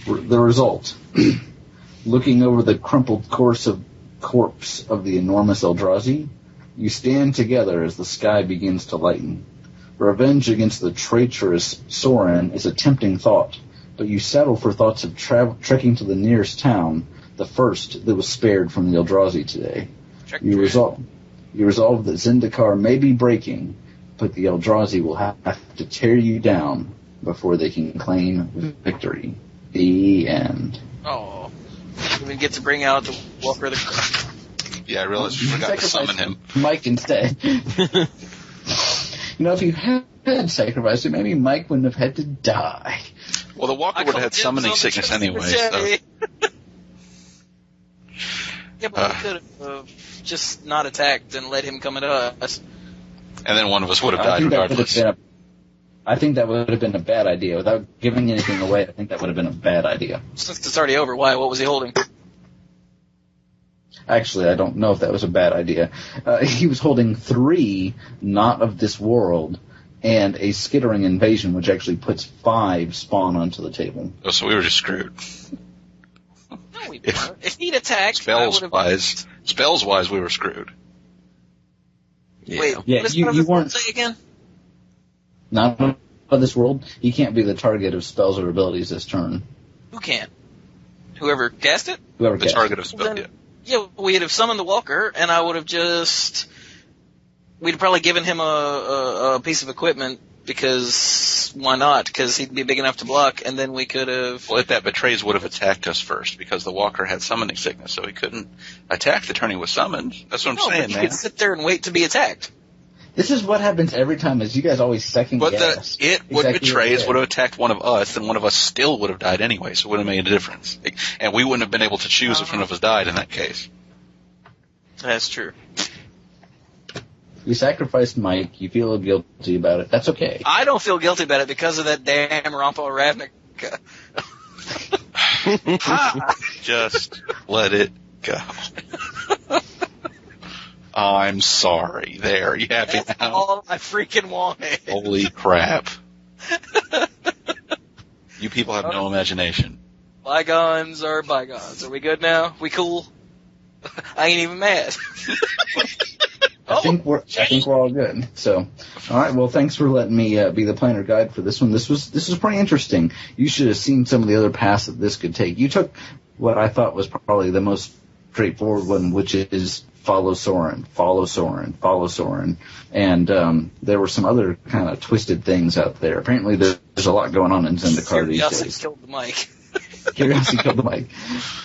The result. Looking over the crumpled corpse of the enormous Eldrazi, you stand together as the sky begins to lighten. Revenge against the traitorous Sorin is a tempting thought, but you settle for thoughts of trekking to the nearest town, the first that was spared from the Eldrazi today. You resolve that Zendikar may be breaking, but the Eldrazi will have to tear you down before they can claim victory. The end. Oh. We even get to bring out the Walker of the... Yeah, I realized we forgot to summon him. Mike instead. If you had sacrificed him, maybe Mike wouldn't have had to die. Well, the Walker would have had summoning sickness anyway. So. Yeah, but we could have just not attacked and let him come at us. And then one of us would have died regardless. I think that would have been a bad idea. Without giving anything away, I think that would have been a bad idea. Since it's already over, why? What was he holding? Actually, I don't know if that was a bad idea. He was holding 3 Not of This World and a Skittering Invasion, which actually puts 5 spawn onto the table. Oh, so we were just screwed. No, we weren't. If he'd attacked, spells-wise, we were screwed. Yeah. Wait, yeah, you weren't. Say again? Not of This World. He can't be the target of spells or abilities this turn. Who can't? Whoever cast it? Whoever the cast target it. of spell, yeah. Yeah, we'd have summoned the Walker, and I would have we'd have probably given him a piece of equipment, because why not? Because he'd be big enough to block, and then we could have... Well, if that betrays would have attacked us first, because the Walker had summoning sickness, so he couldn't attack the turn he was summoned. That's what I'm saying, but man. He could sit there and wait to be attacked. This is what happens every time, is you guys always second guess. But would betrays would have attacked one of us, and one of us still would have died anyway, so it would have made a difference. And we wouldn't have been able to choose if one of us died in that case. That's true. You sacrificed Mike, you feel guilty about it, that's okay. I don't feel guilty about it because of that damn Romp Ravnica. Just let it go. I'm sorry. There, you happy That's now? all I freaking wanted. Holy crap. You people have no imagination. Bygones are bygones. Are we good now? We cool? I ain't even mad. I think we're all good. So, all right. Well, thanks for letting me be the planner guide for this one. This was pretty interesting. You should have seen some of the other paths that this could take. You took what I thought was probably the most straightforward one, which is follow Sorin, follow Sorin, follow Sorin. And there were some other kind of twisted things out there. Apparently there's a lot going on in Zendikar these days. Killed the mic. Curiosity killed the mic.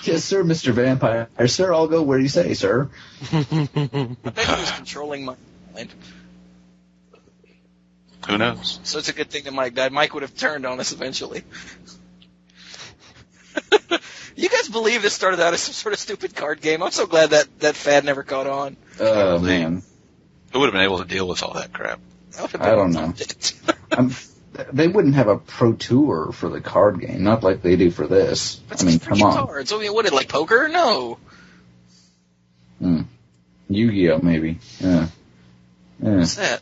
Yes, sir, Mr. Vampire. Sir, I'll go where you say, sir. I bet he was controlling my mind. Who knows? So it's a good thing that Mike died. Mike would have turned on us eventually. You guys believe this started out as some sort of stupid card game? I'm so glad that fad never caught on. Oh, man. Who would have been able to deal with all that crap? I don't know. They wouldn't have a pro tour for the card game, not like they do for this. That's I mean, come on. Cards. I mean, what, like poker? No. Yu-Gi-Oh, maybe. Yeah. What's that?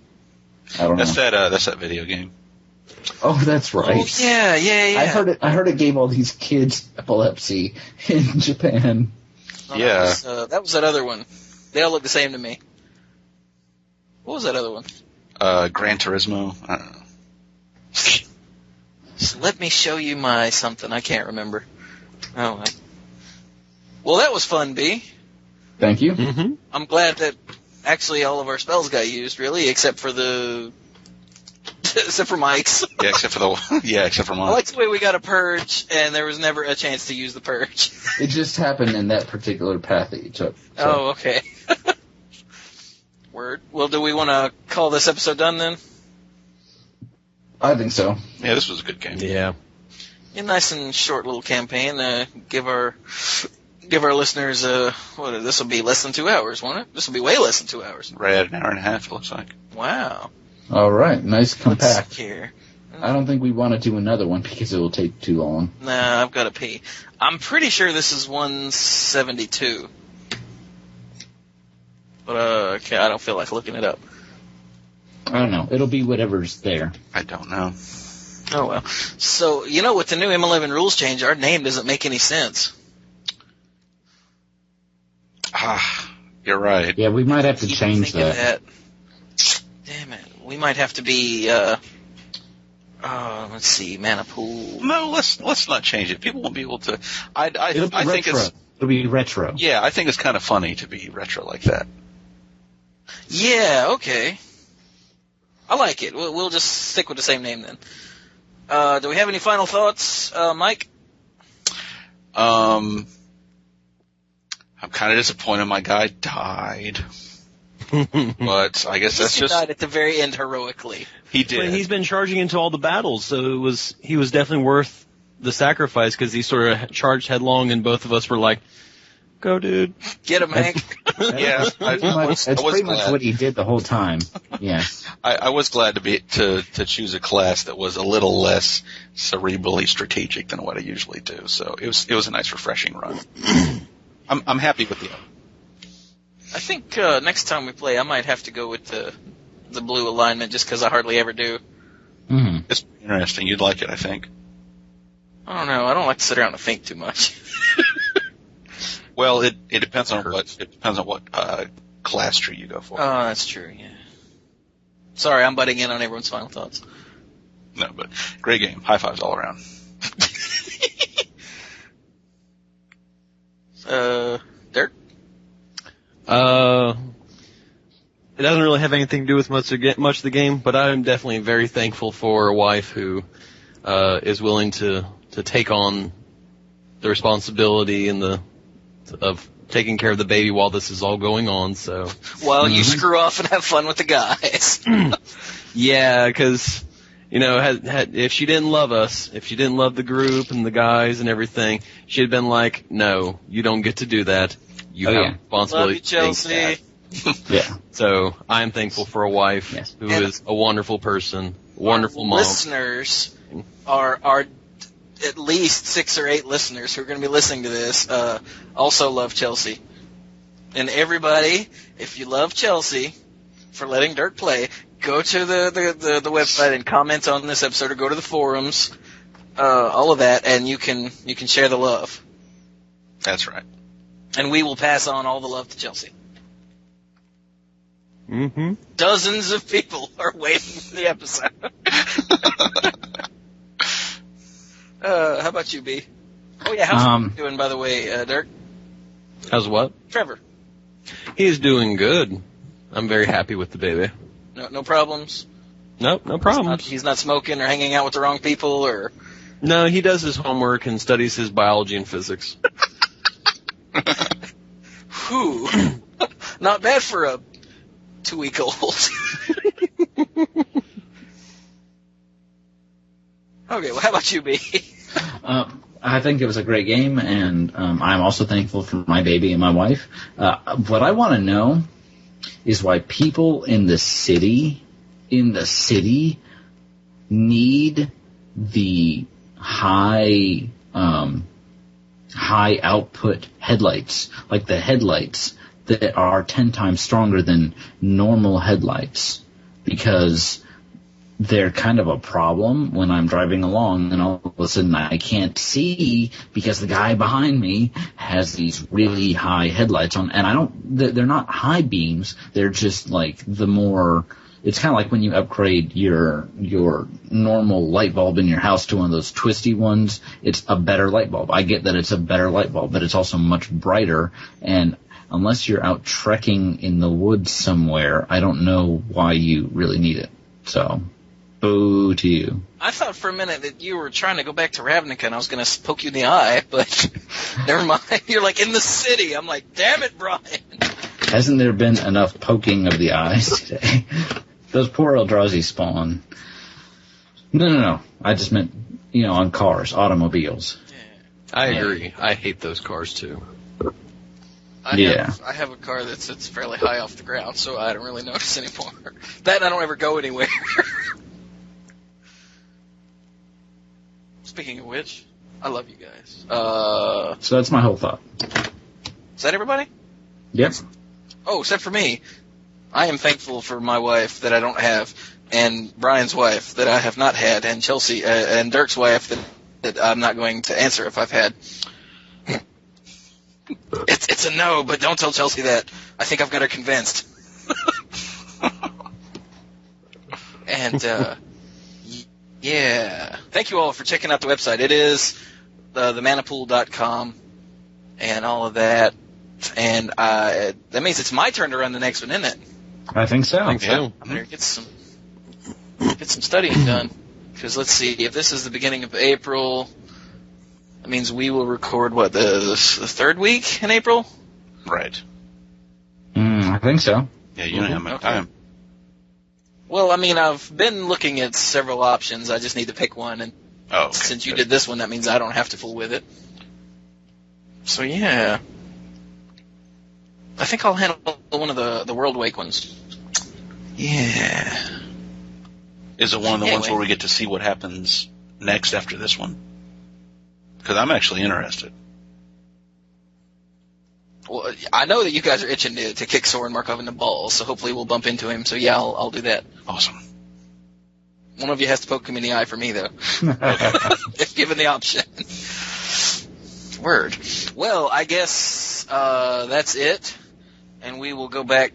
I don't know. That's that video game. Oh, that's right. Oh, yeah. I heard it gave all these kids epilepsy in Japan. Oh, yeah. That was that other one. They all look the same to me. What was that other one? Gran Turismo. I don't know. So let me show you my something. I can't remember. Oh, well, that was fun, B. Thank you. Mm-hmm. I'm glad that actually all of our spells got used, really, except for Mike's. Yeah, except for mine. I like the way we got a purge, and there was never a chance to use the purge. It just happened in that particular path that you took. So. Oh, okay. Word. Well, do we want to call this episode done then? I think so. Yeah, this was a good game. Yeah. A nice and short little campaign. Give our listeners this will be less than 2 hours, won't it? This will be way less than 2 hours. Right at an hour and a half, it looks like. Wow. All right, nice compact. Let's see here. I don't think we want to do another one because it will take too long. Nah, I've got to pee. I'm pretty sure this is 172. But okay, I don't feel like looking it up. I don't know. It'll be whatever's there. I don't know. Oh, well. So, with the new M11 rules change, our name doesn't make any sense. You're right. Yeah, we might have to change that. Damn it. We might have to be, let's see, Manapool. No, let's not change it. People won't be able to. I think it'll be retro. Yeah, I think it's kind of funny to be retro like that. Yeah, okay. I like it. We'll just stick with the same name then. Do we have any final thoughts, Mike? I'm kind of disappointed my guy died. But I guess that's he died at the very end heroically. He did. But he's been charging into all the battles, so he was definitely worth the sacrifice because he sort of charged headlong, and both of us were like, "Go, dude, get him, Hank." Yeah, that's pretty much what he did the whole time. Yeah, I was glad to choose a class that was a little less cerebrally strategic than what I usually do. So it was a nice, refreshing run. I'm happy with the. I think next time we play, I might have to go with the blue alignment just because I hardly ever do. Mm-hmm. It's interesting. You'd like it, I think. I don't know. I don't like to sit around and think too much. Well, it depends on what class tree you go for. Oh, that's true. Yeah. Sorry, I'm butting in on everyone's final thoughts. No, but great game. High fives all around. Dirk? It doesn't really have anything to do with much of the game, but I'm definitely very thankful for a wife who is willing to take on the responsibility and of taking care of the baby while this is all going on. So while you screw off and have fun with the guys. Yeah, because if she didn't love us, if she didn't love the group and the guys and everything, she'd have been like, "No, you don't get to do that. You have responsibility." Love you, Chelsea. Yeah. So I'm thankful for a wife who is a wonderful person, wonderful mom. Listeners are at least 6 or 8 listeners who are going to be listening to this also love Chelsea. And everybody, if you love Chelsea for letting Dirk play, go to the website and comment on this episode, or go to the forums, all of that, and you can share the love. That's right. And we will pass on all the love to Chelsea. Mm-hmm. Dozens of people are waiting for the episode. How about you, B? Oh yeah, how's Trevor doing, by the way, Dirk? How's what? Trevor. He's doing good. I'm very happy with the baby. No problems? Nope, no problems. He's not smoking or hanging out with the wrong people, or? No, he does his homework and studies his biology and physics. Whew. Not bad for a 2-week-old. Okay, well, how about you, B? I think it was a great game, and I'm also thankful for my baby and my wife. What I want to know is why people in the city need the high output headlights. Like the headlights that are 10 times stronger than normal headlights because they're kind of a problem when I'm driving along and all of a sudden I can't see because the guy behind me has these really high headlights on, and they're not high beams, they're just like it's kind of like when you upgrade your normal light bulb in your house to one of those twisty ones. It's a better light bulb. I get that it's a better light bulb, but it's also much brighter, and unless you're out trekking in the woods somewhere, I don't know why you really need it. So, boo to you. I thought for a minute that you were trying to go back to Ravnica and I was going to poke you in the eye, but never mind. You're like in the city. I'm like, damn it, Brian. Hasn't there been enough poking of the eyes today? Those poor Eldrazi spawn. No. I just meant, on cars, automobiles. Yeah. I agree. I hate those cars too. I have a car that sits fairly high off the ground, so I don't really notice anymore. That and I don't ever go anywhere. Speaking of which, I love you guys. So that's my whole thought. Is that everybody? Yep. Oh, except for me. I am thankful for my wife that I don't have, and Brian's wife that I have not had, and Chelsea, and Dirk's wife that I'm not going to answer if I've had. It's a no, but don't tell Chelsea that. I think I've got her convinced. And, yeah. Thank you all for checking out the website. It is themanapool.com and all of that. And that means it's my turn to run the next one, isn't it? I think so. I think so. I better get some studying done. Because let's see, if this is the beginning of April, that means we will record, the third week in April? Right. I think so. Yeah, you don't have much time. Well, I've been looking at several options. I just need to pick one, and since you did this one, that means I don't have to fool with it. So, yeah. I think I'll handle one of the World Wake ones. Yeah. Is it one of the ones where we get to see what happens next after this one? Because I'm actually interested. Well, I know that you guys are itching to kick Soren Markov in the balls, so hopefully we'll bump into him. So yeah, I'll do that. Awesome. One of you has to poke him in the eye for me, though. If given the option. Word. Well, I guess that's it. And we will go back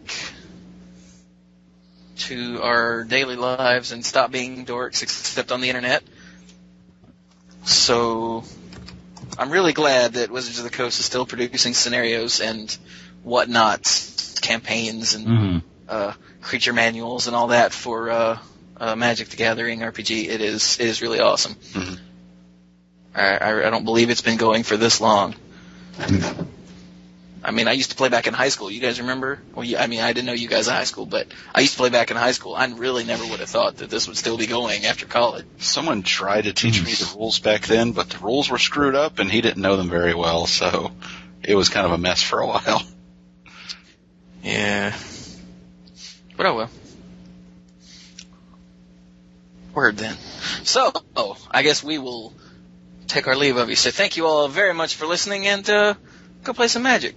to our daily lives and stop being dorks, except on the internet. So I'm really glad that Wizards of the Coast is still producing scenarios and whatnot, campaigns and creature manuals and all that for Magic the Gathering RPG. It is really awesome. Mm-hmm. I don't believe it's been going for this long. I used to play back in high school. You guys remember? Well, I didn't know you guys in high school, but I used to play back in high school. I really never would have thought that this would still be going after college. Someone tried to teach me the rules back then, but the rules were screwed up, and he didn't know them very well, so it was kind of a mess for a while. Yeah. But oh well. Word then. So, I guess we will take our leave of you. So thank you all very much for listening, and go play some Magic.